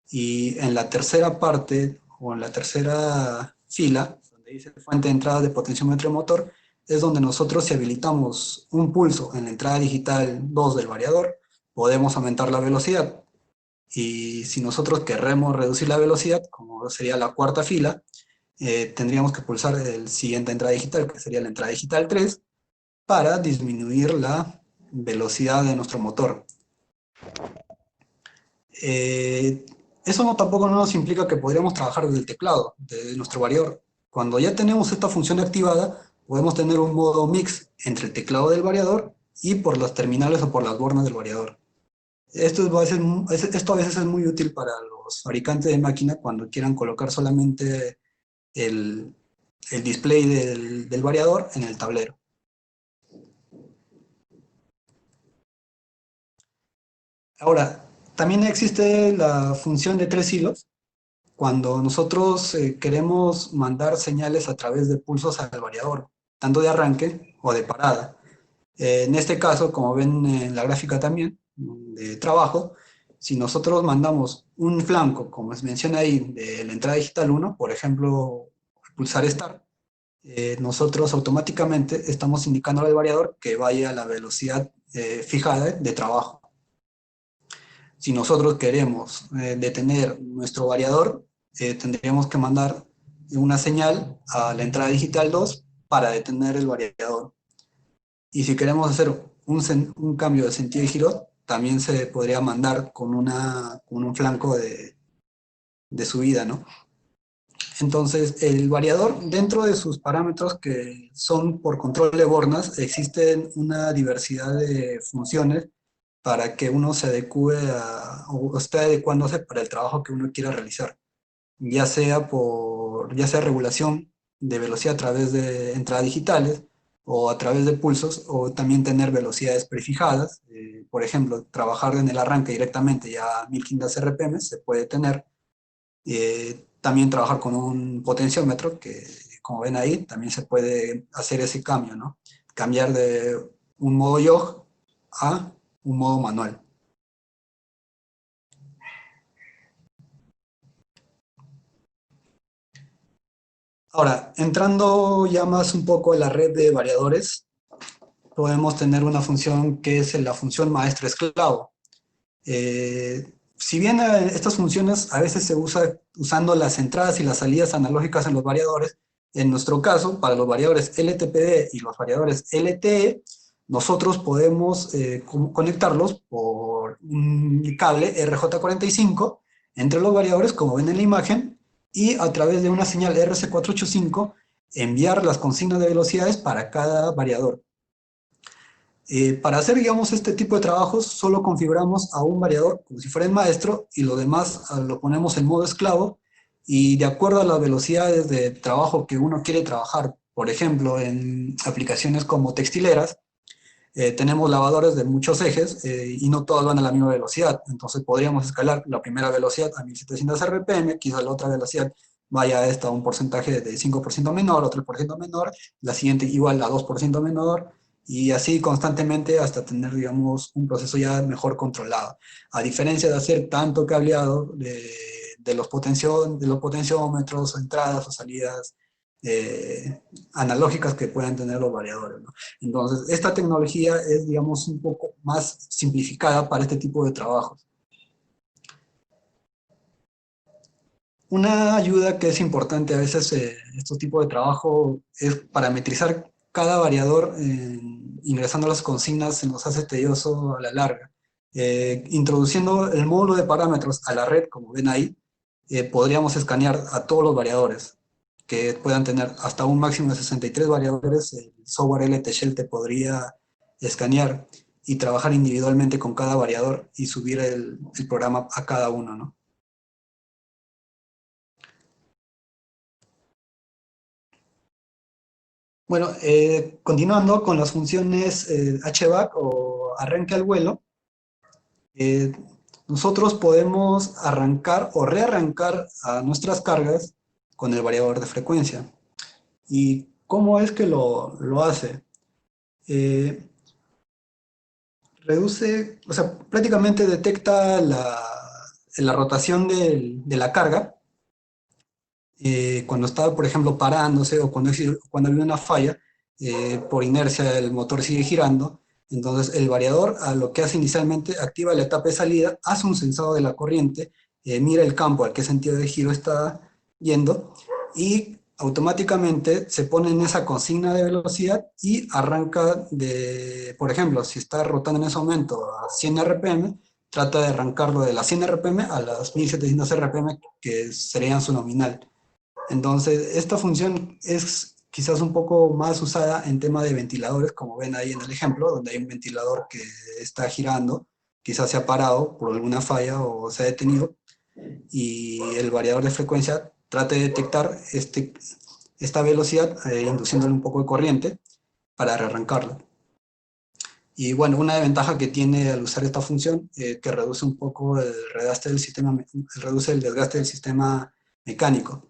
Y en la tercera parte, o en la tercera fila, donde dice fuente de entrada de potenciómetro motor, es donde nosotros, si habilitamos un pulso en la entrada digital 2 del variador, podemos aumentar la velocidad. Y si nosotros queremos reducir la velocidad, como sería la cuarta fila, tendríamos que pulsar el siguiente entrada digital, que sería la entrada digital 3, para disminuir la velocidad de nuestro motor. Eh, Eso tampoco no nos implica que podríamos trabajar desde el teclado, de nuestro variador. Cuando ya tenemos esta función activada, podemos tener un modo mix entre el teclado del variador y por las terminales o por las bornas del variador. Esto a veces es muy útil para los fabricantes de máquina cuando quieran colocar solamente el, el display del variador en el tablero. Ahora, también existe la función de 3 hilos. Cuando nosotros queremos mandar señales a través de pulsos al variador, tanto de arranque o de parada. En este caso, como ven en la gráfica también, de trabajo, si nosotros mandamos un flanco, como se menciona ahí, de la entrada digital 1, por ejemplo, pulsar Start, nosotros automáticamente estamos indicando al variador que vaya a la velocidad fijada de trabajo. Si nosotros queremos detener nuestro variador, tendríamos que mandar una señal a la entrada digital 2 para detener el variador. Y si queremos hacer un cambio de sentido de giro, también se podría mandar con un flanco de subida, ¿no? Entonces, el variador, dentro de sus parámetros que son por control de bornas, existen una diversidad de funciones para que uno se adecue o esté adecuándose para el trabajo que uno quiera realizar, ya sea regulación de velocidad a través de entradas digitales o a través de pulsos, o también tener velocidades prefijadas. Por ejemplo, trabajar en el arranque directamente ya a 1500 RPM se puede tener. También trabajar con un potenciómetro, que como ven ahí, también se puede hacer ese cambio, ¿no? Cambiar de un modo YOG a un modo manual. Ahora, entrando ya más un poco en la red de variadores, podemos tener una función que es la función maestro-esclavo. Si bien estas funciones a veces se usa usando las entradas y las salidas analógicas en los variadores, en nuestro caso, para los variadores LTPD y los variadores LTE, nosotros podemos conectarlos por un cable RJ45 entre los variadores, como ven en la imagen, y a través de una señal RC485 enviar las consignas de velocidades para cada variador. Para hacer, digamos, este tipo de trabajos, solo configuramos a un variador como si fuera el maestro y lo demás lo ponemos en modo esclavo, y de acuerdo a las velocidades de trabajo que uno quiere trabajar, por ejemplo, en aplicaciones como textileras, tenemos lavadores de muchos ejes y no todos van a la misma velocidad. Entonces podríamos escalar la primera velocidad a 1700 RPM, quizás la otra velocidad vaya a esta un porcentaje de 5% menor o 3% menor, la siguiente igual a 2% menor, y así constantemente hasta tener, digamos, un proceso ya mejor controlado. A diferencia de hacer tanto cableado de los potenciómetros, entradas o salidas analógicas que puedan tener los variadores, ¿no? Entonces, esta tecnología es, digamos, un poco más simplificada para este tipo de trabajos. Una ayuda que es importante a veces en estos tipos de trabajo es parametrizar cada variador, ingresando las consignas, se nos hace tedioso a la larga. Introduciendo el módulo de parámetros a la red, como ven ahí, podríamos escanear a todos los variadores que puedan tener hasta un máximo de 63 variadores. El software LT-Shell te podría escanear y trabajar individualmente con cada variador y subir el programa a cada uno, ¿no? Bueno, continuando con las funciones HVAC o arranque al vuelo, eh, nosotros podemos arrancar o rearrancar a nuestras cargas con el variador de frecuencia. ¿Y cómo es que lo hace? Eh, Reduce, o sea, prácticamente detecta la rotación de la carga cuando está, por ejemplo, parándose o cuando hay una falla, por inercia el motor sigue girando. Entonces el variador a lo que hace inicialmente activa la etapa de salida, hace un sensado de la corriente, mira el campo al qué sentido de giro está yendo y automáticamente se pone en esa consigna de velocidad y arranca de, por ejemplo, si está rotando en ese momento a 100 RPM, trata de arrancarlo de las 100 RPM a las 1700 RPM, que serían su nominal. Entonces, esta función es quizás un poco más usada en tema de ventiladores, como ven ahí en el ejemplo, donde hay un ventilador que está girando, quizás se ha parado por alguna falla o se ha detenido, y el variador de frecuencia trata de detectar esta velocidad, induciéndole un poco de corriente para rearrancarlo. Y bueno, una ventaja que tiene al usar esta función, que reduce un poco el desgaste del sistema, reduce el desgaste del sistema mecánico.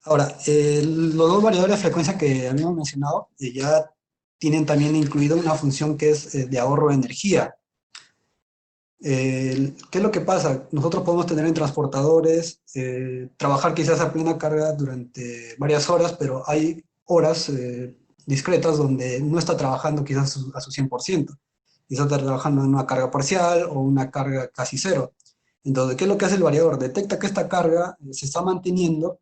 Ahora, los dos variadores de frecuencia que habíamos mencionado ya tienen también incluido una función que es de ahorro de energía. ¿Qué es lo que pasa? Nosotros podemos tener en transportadores, trabajar quizás a plena carga durante varias horas, pero hay horas discretas donde no está trabajando quizás a su 100%. Quizás está trabajando en una carga parcial o una carga casi cero. Entonces, ¿qué es lo que hace el variador? Detecta que esta carga se está manteniendo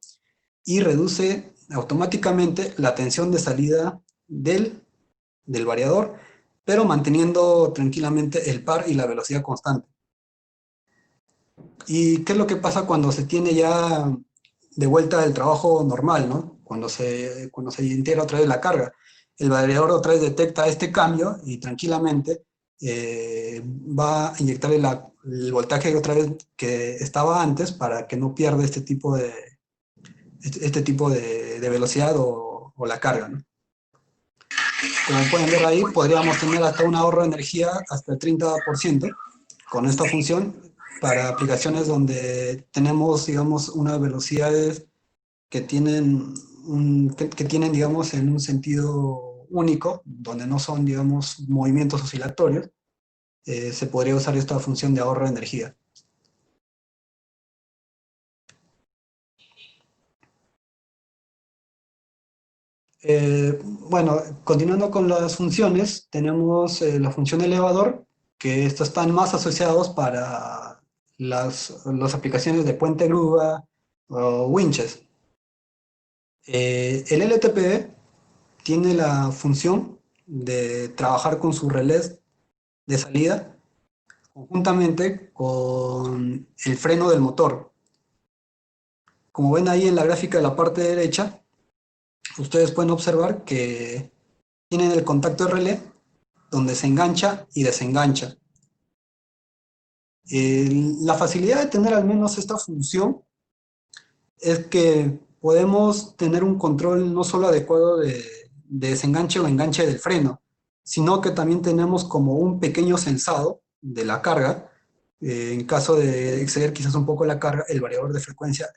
y reduce automáticamente la tensión de salida del variador, pero manteniendo tranquilamente el par y la velocidad constante. ¿Y qué es lo que pasa cuando se tiene ya de vuelta el trabajo normal, ¿no? Cuando se integra otra vez la carga. El variador otra vez detecta este cambio y tranquilamente va a inyectarle el voltaje otra vez que estaba antes para que no pierda este tipo de velocidad o la carga, ¿no? Como pueden ver ahí, podríamos tener hasta un ahorro de energía hasta el 30% con esta función para aplicaciones donde tenemos, digamos, unas velocidades que tienen, que tienen, digamos, en un sentido único, donde no son, digamos, movimientos oscilatorios. Se podría usar esta función de ahorro de energía. Bueno, continuando con las funciones, tenemos la función elevador, que estos están más asociados para las aplicaciones de puente grúa o winches. El LTPB tiene la función de trabajar con sus relés de salida conjuntamente con el freno del motor. Como ven ahí en la gráfica de la parte derecha, ustedes pueden observar que tienen el contacto de relé donde se engancha y desengancha. La facilidad de tener al menos esta función es que podemos tener un control no solo adecuado de desenganche o enganche del freno, sino que también tenemos como un pequeño sensado de la carga. En caso de exceder quizás un poco la carga, el variador de frecuencia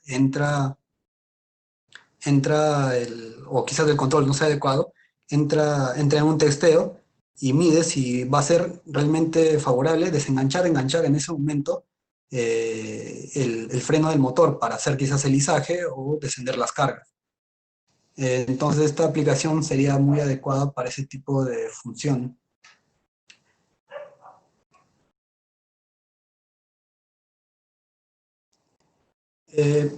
o quizás el control no sea adecuado, entra en un testeo y mide si va a ser realmente favorable desenganchar, enganchar en ese momento el freno del motor para hacer quizás el izaje o descender las cargas. Entonces esta aplicación sería muy adecuada para ese tipo de función. Eh,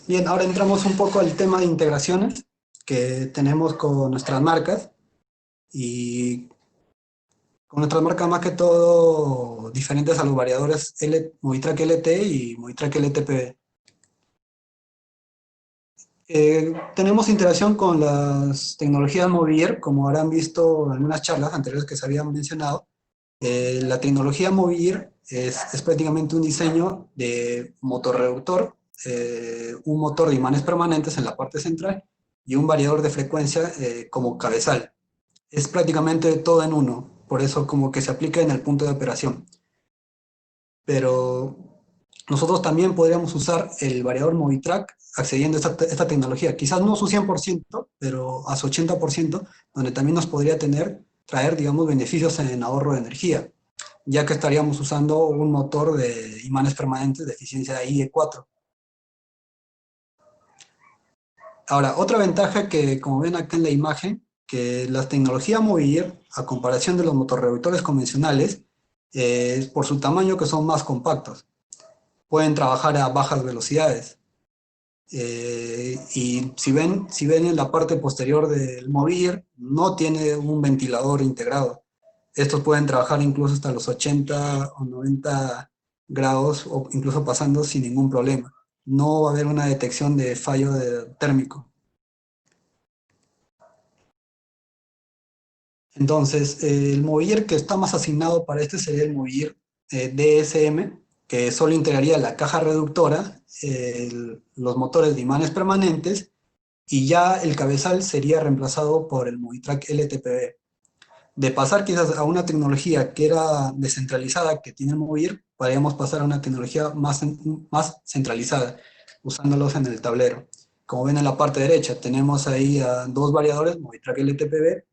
Bien, ahora entramos un poco al tema de integraciones que tenemos con nuestras marcas y con nuestras marcas más que todo diferentes a los variadores Movitrack LT y Movitrack LTP. Tenemos interacción con las tecnologías Movier, como habrán visto en algunas charlas anteriores que se habían mencionado. La tecnología Movier es prácticamente un diseño de motor reductor, un motor de imanes permanentes en la parte central y un variador de frecuencia como cabezal. Es prácticamente todo en uno, por eso como que se aplica en el punto de operación. Pero nosotros también podríamos usar el variador Movitrack accediendo a esta tecnología. Quizás no su 100%, pero a su 80%, donde también nos podría traer, digamos, beneficios en ahorro de energía, ya que estaríamos usando un motor de imanes permanentes de eficiencia IE4. Ahora, otra ventaja que, como ven acá en la imagen, que la tecnología Movier, a comparación de los motorreductores convencionales, por su tamaño que son más compactos, pueden trabajar a bajas velocidades. Y si ven en la parte posterior del Movier, no tiene un ventilador integrado. Estos pueden trabajar incluso hasta los 80 o 90 grados o incluso pasando sin ningún problema. No va a haber una detección de fallo térmico. Entonces, el moviller que está más asignado para este sería el moviller DSM, que solo integraría la caja reductora, los motores de imanes permanentes, y ya el cabezal sería reemplazado por el Movitrack LTPB. De pasar quizás a una tecnología que era descentralizada, que tiene el Movir, podríamos pasar a una tecnología más centralizada, usándolos en el tablero. Como ven en la parte derecha, tenemos ahí a dos variadores, Movitrack LTPB,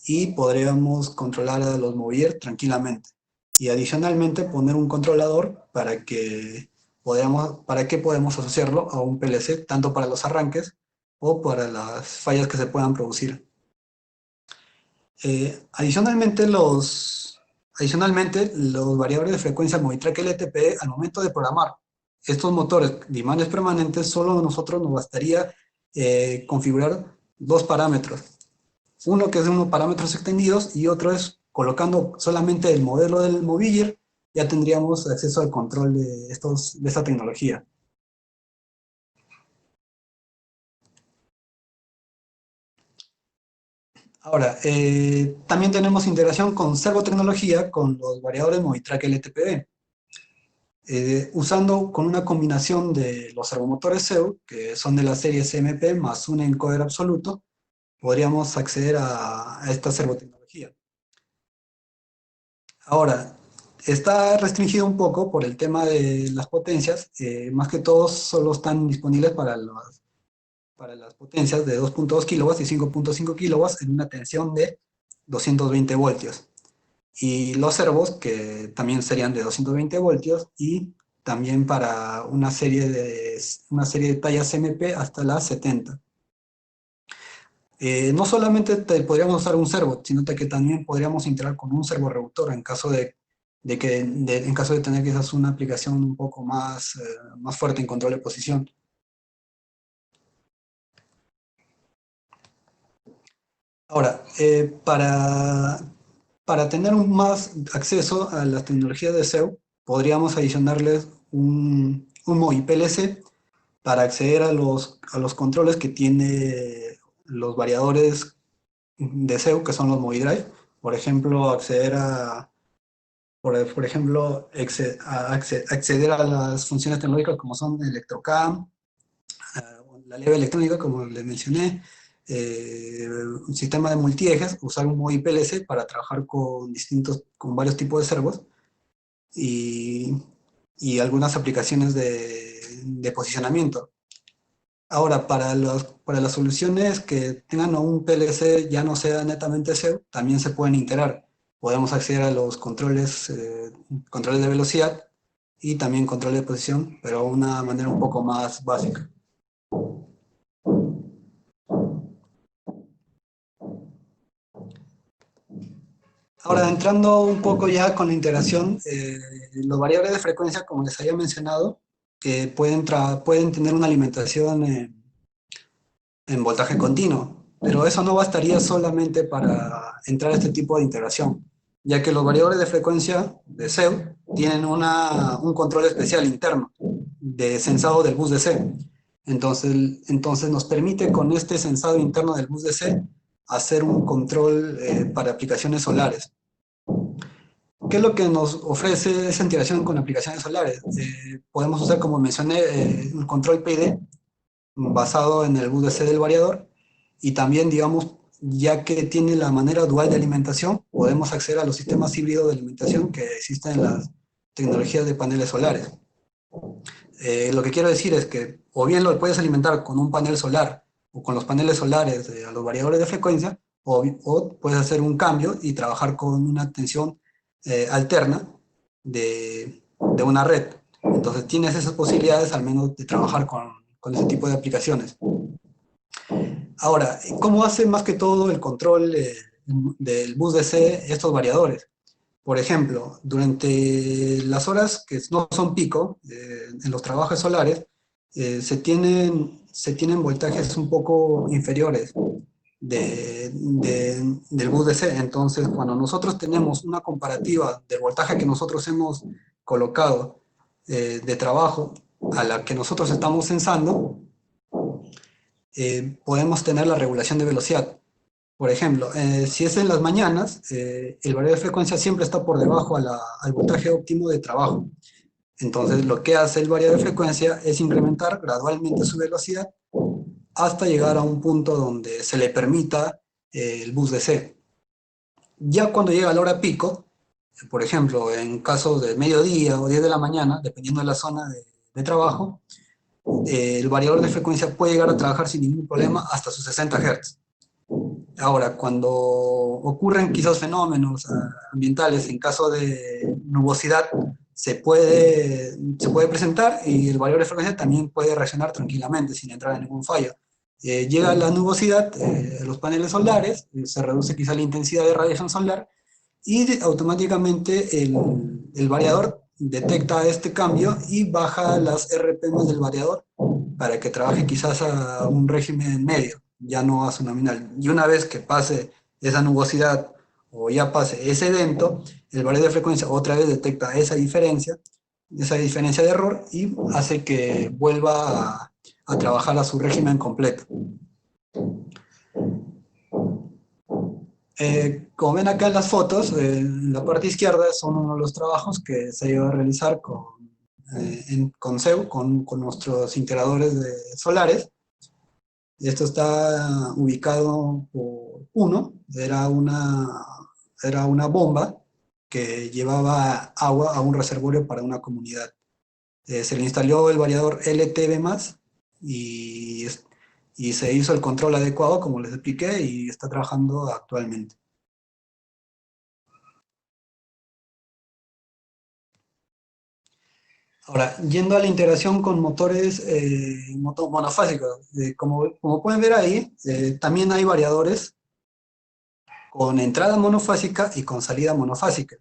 y podríamos controlar a los Movier tranquilamente. Y adicionalmente poner un controlador para que podamos asociarlo a un PLC, tanto para los arranques o para las fallas que se puedan producir. Adicionalmente, los variables de frecuencia Movitrack LTP, al momento de programar estos motores de imanes permanentes, solo a nosotros nos bastaría configurar dos parámetros. Uno que es de unos parámetros extendidos y otro es colocando solamente el modelo del Moviller, ya tendríamos acceso al control de esta tecnología. Ahora, también tenemos integración con servotecnología con los variadores Movitrack LTPD. Usando con una combinación de los servomotores SEU, que son de la serie SMP, más un encoder absoluto, podríamos acceder a esta servotecnología. Ahora, está restringido un poco por el tema de las potencias, más que todo solo están disponibles para las potencias de 2.2 kilowatts y 5.5 kilowatts en una tensión de 220 voltios. Y los servos, que también serían de 220 voltios, y también para una serie de tallas MP hasta las 70. No solamente podríamos usar un servo, sino que también podríamos integrar con un servoreductor en caso de tener quizás una aplicación un poco más fuerte en control de posición. Ahora, para tener más acceso a las tecnologías de SEO, podríamos adicionarles un MOI PLC para acceder a los controles que tiene los variadores de SEO, que son los MOI Drive. Por ejemplo, acceder a las funciones tecnológicas como son Electrocam, la leve electrónica, como les mencioné, un sistema de multiejes, usar un MOI PLC para trabajar con varios tipos de servos y, y algunas aplicaciones de posicionamiento. Ahora, para las soluciones que tengan un PLC ya no sea netamente SEO, también se pueden integrar. Podemos acceder a los controles de velocidad y también control de posición, pero de una manera un poco más básica. Ahora, entrando un poco ya con la integración, los variables de frecuencia, como les había mencionado, que pueden tener una alimentación en voltaje continuo, pero eso no bastaría solamente para entrar a este tipo de integración, ya que los variadores de frecuencia de CEU tienen un control especial interno de sensado del bus DC. Entonces nos permite con este sensado interno del bus DC hacer un control para aplicaciones solares. ¿Qué es lo que nos ofrece esa integración con aplicaciones solares? Podemos usar, como mencioné, un control PID basado en el VDC del variador y también, digamos, ya que tiene la manera dual de alimentación, podemos acceder a los sistemas híbridos de alimentación que existen en las tecnologías de paneles solares. Lo que quiero decir es que o bien lo puedes alimentar con un panel solar o con los paneles solares a los variadores de frecuencia, o puedes hacer un cambio y trabajar con una tensión alterna de una red. Entonces tienes esas posibilidades al menos de trabajar con ese tipo de aplicaciones. Ahora, ¿cómo hace más que todo el control del bus DC estos variadores? Por ejemplo, durante las horas que no son pico, en los trabajos solares, se tienen voltajes un poco inferiores del bus DC. Entonces, cuando nosotros tenemos una comparativa del voltaje que nosotros hemos colocado de trabajo a la que nosotros estamos censando, podemos tener la regulación de velocidad. Por ejemplo, si es en las mañanas, el variador de frecuencia siempre está por debajo al voltaje óptimo de trabajo. Entonces, lo que hace el variador de frecuencia es incrementar gradualmente su velocidad hasta llegar a un punto donde se le permita el bus DC. Ya cuando llega la hora pico, por ejemplo, en casos de mediodía o 10 de la mañana, dependiendo de la zona de trabajo, el variador de frecuencia puede llegar a trabajar sin ningún problema hasta sus 60 Hz. Ahora, cuando ocurren quizás fenómenos ambientales, en caso de nubosidad, se puede presentar y el variador de frecuencia también puede reaccionar tranquilamente sin entrar en ningún fallo. Llega la nubosidad, los paneles solares, se reduce quizá la intensidad de radiación solar y automáticamente el variador detecta este cambio y baja las RPM del variador para que trabaje quizás a un régimen medio, ya no a su nominal. Y una vez que pase esa nubosidad o ya pase ese evento, el variador de frecuencia otra vez detecta esa diferencia de error y hace que vuelva a trabajar a su régimen completo. Como ven acá en las fotos, en la parte izquierda son uno de los trabajos que se iba a realizar con CEU, con nuestros integradores solares. Esto está ubicado por uno, era una bomba que llevaba agua a un reservorio para una comunidad. Se le instaló el variador LTV+, y, y se hizo el control adecuado, como les expliqué, y está trabajando actualmente. Ahora, yendo a la integración con motores monofásicos, como pueden ver ahí, también hay variadores con entrada monofásica y con salida monofásica.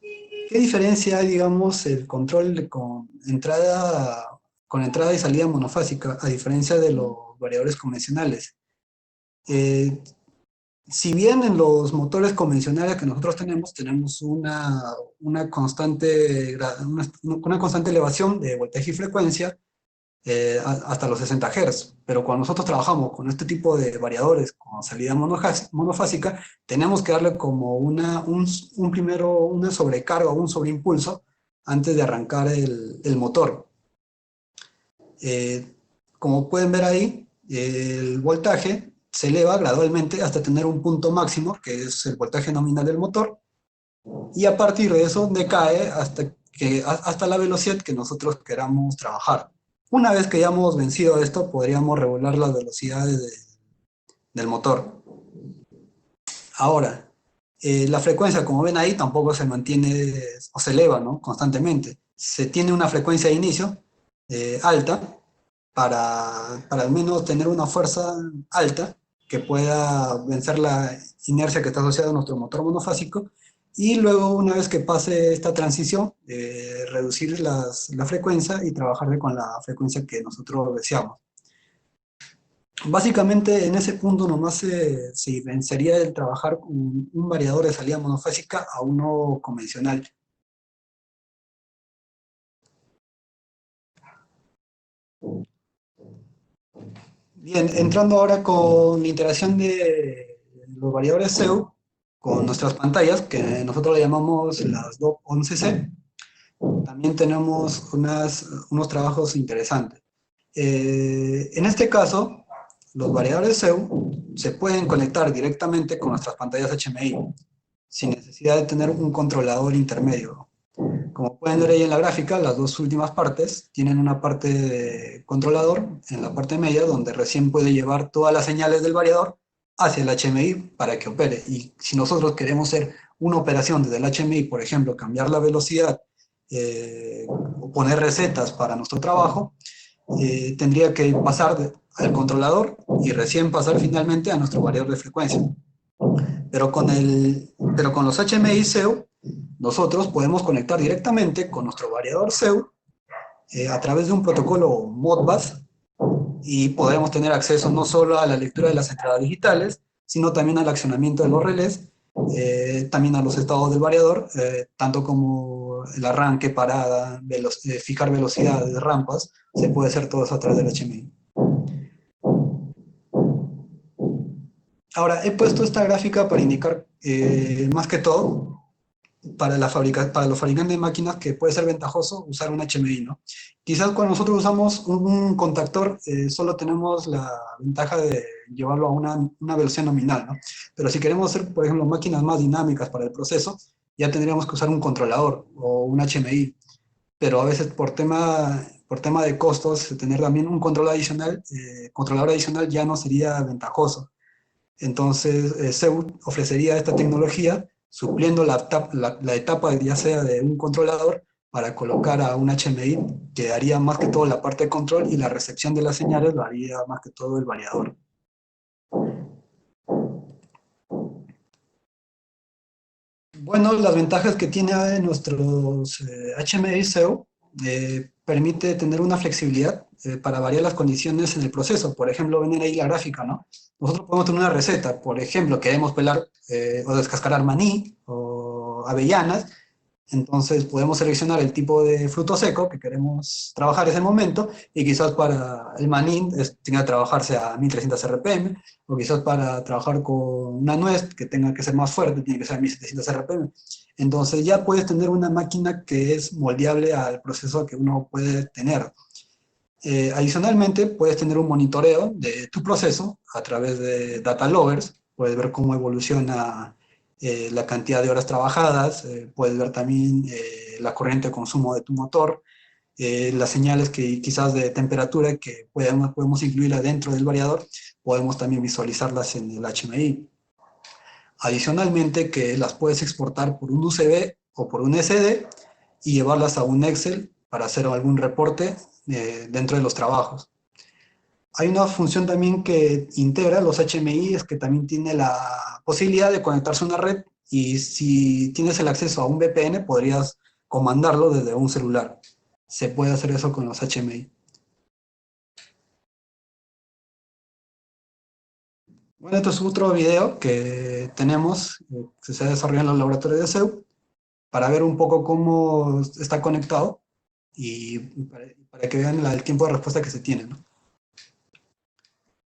¿Qué diferencia hay, digamos, el control con entrada y salida monofásica, a diferencia de los variadores convencionales? Eh, si bien en los motores convencionales que nosotros tenemos una constante, una constante elevación de voltaje y frecuencia, hasta los 60 Hz. Pero cuando nosotros trabajamos con este tipo de variadores con salida monofásica, tenemos que darle como primero una sobrecarga o un sobreimpulso antes de arrancar el motor. Como pueden ver ahí, el voltaje se eleva gradualmente hasta tener un punto máximo, que es el voltaje nominal del motor, y a partir de eso decae hasta la velocidad que nosotros queramos trabajar. Una vez que hayamos vencido esto, podríamos regular las velocidades del motor. Ahora, la frecuencia, como ven ahí, tampoco se mantiene o se eleva, ¿no?, constantemente. Se tiene una frecuencia de inicio alta para al menos tener una fuerza alta que pueda vencer la inercia que está asociada a nuestro motor monofásico, Y luego, una vez que pase esta transición, reducir la frecuencia y trabajar con la frecuencia que nosotros deseamos. Básicamente, en ese punto nomás se diferenciaría el trabajar con un variador de salida monofásica a uno convencional. Bien, entrando ahora con la interacción de los variadores CEU con nuestras pantallas, que nosotros le llamamos las DOP 11C, también tenemos unos trabajos interesantes. En este caso, los variadores CEU se pueden conectar directamente con nuestras pantallas HMI, sin necesidad de tener un controlador intermedio. Como pueden ver ahí en la gráfica, las dos últimas partes tienen una parte de controlador en la parte media, donde recién puede llevar todas las señales del variador hacia el HMI para que opere. Y si nosotros queremos hacer una operación desde el HMI, por ejemplo, cambiar la velocidad o poner recetas para nuestro trabajo, tendría que pasar al controlador y recién pasar finalmente a nuestro variador de frecuencia. Pero con los HMI SEO, nosotros podemos conectar directamente con nuestro variador SEO a través de un protocolo Modbus y podremos tener acceso no solo a la lectura de las entradas digitales, sino también al accionamiento de los relés, también a los estados del variador, tanto como el arranque, parada, fijar velocidades, rampas, se puede hacer todo eso a través del HMI. Ahora, he puesto esta gráfica para indicar más que todo para los fabricantes de máquinas que puede ser ventajoso usar un HMI, ¿no? Quizás cuando nosotros usamos un contactor, solo tenemos la ventaja de llevarlo a una velocidad nominal, ¿no? Pero si queremos hacer, por ejemplo, máquinas más dinámicas para el proceso, ya tendríamos que usar un controlador o un HMI. Pero a veces por tema de costos, tener también un controlador adicional ya no sería ventajoso. Entonces, Zeus ofrecería esta tecnología supliendo la etapa ya sea de un controlador para colocar a un HMI que haría más que todo la parte de control y la recepción de las señales lo haría más que todo el variador. Bueno, las ventajas que tiene nuestros HMI SEO permite tener una flexibilidad para variar las condiciones en el proceso. Por ejemplo, ven ahí la gráfica, ¿no? Nosotros podemos tener una receta, por ejemplo, queremos pelar o descascarar maní o avellanas, entonces podemos seleccionar el tipo de fruto seco que queremos trabajar en ese momento y quizás para el maní tenga que trabajarse a 1300 RPM o quizás para trabajar con una nuez que tenga que ser más fuerte tiene que ser a 1700 RPM. Entonces ya puedes tener una máquina que es moldeable al proceso que uno puede tener. Adicionalmente, puedes tener un monitoreo de tu proceso a través de data loggers, puedes ver cómo evoluciona la cantidad de horas trabajadas, puedes ver también la corriente de consumo de tu motor, las señales que quizás de temperatura que podemos incluirla dentro del variador, podemos también visualizarlas en el HMI. Adicionalmente, que las puedes exportar por un USB o por un SD y llevarlas a un Excel para hacer algún reporte dentro de los trabajos. Hay una función también que integra los HMI, es que también tiene la posibilidad de conectarse a una red y si tienes el acceso a un VPN podrías comandarlo desde un celular. Se puede hacer eso con los HMI. Bueno, esto es otro video que tenemos, que se ha desarrollado en los laboratorios de CEU, para ver un poco cómo está conectado y para que vean el tiempo de respuesta que se tiene, ¿no?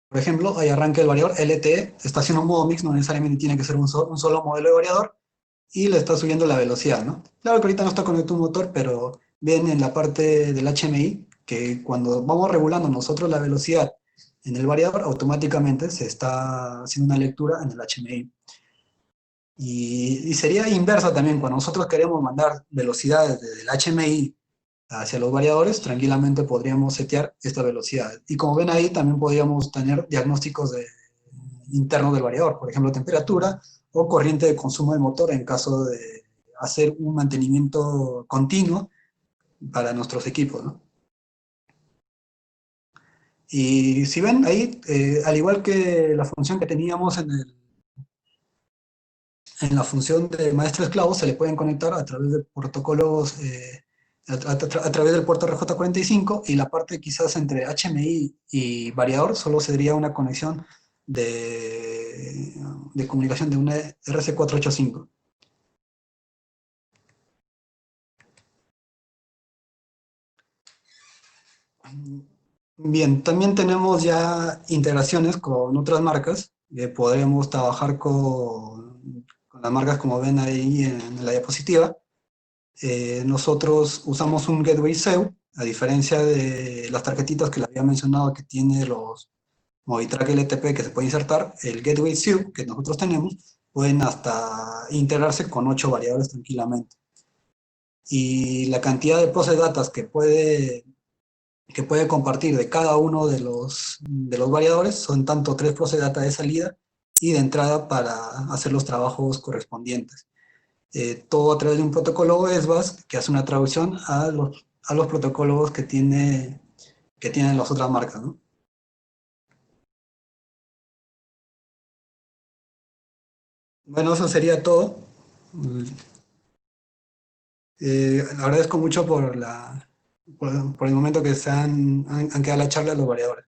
Por ejemplo, hay arranque del variador LTE, está haciendo un modo mix, no necesariamente tiene que ser un solo modelo de variador, y le está subiendo la velocidad, ¿no? Claro que ahorita no está conectado un motor, pero ven en la parte del HMI que cuando vamos regulando nosotros la velocidad en el variador, automáticamente se está haciendo una lectura en el HMI. Y sería inversa también, cuando nosotros queremos mandar velocidades desde el HMI hacia los variadores, tranquilamente podríamos setear esta velocidad. Y como ven ahí, también podríamos tener diagnósticos internos del variador, por ejemplo, temperatura o corriente de consumo del motor en caso de hacer un mantenimiento continuo para nuestros equipos, ¿no? Y si ven ahí, al igual que la función que teníamos en la función de maestro-esclavo se le pueden conectar a través de protocolos, a través del puerto RJ45, y la parte quizás entre HMI y variador solo sería una conexión de comunicación de una RC485. Bien, también tenemos ya integraciones con otras marcas. Podremos trabajar con las marcas como ven ahí en la diapositiva. Nosotros usamos un Gateway SEU, a diferencia de las tarjetitas que le había mencionado que tiene los Movitrack LTP que se puede insertar. El Gateway SEU que nosotros tenemos pueden hasta integrarse con 8 variables tranquilamente. Y la cantidad de process datas que puede compartir de cada uno de los variadores son tanto 3 process data de salida y de entrada para hacer los trabajos correspondientes. Todo a través de un protocolo SBAS que hace una traducción a los protocolos que tienen las otras marcas, ¿no? Bueno, eso sería todo. Agradezco mucho por el momento que han quedado la charla de los variadores.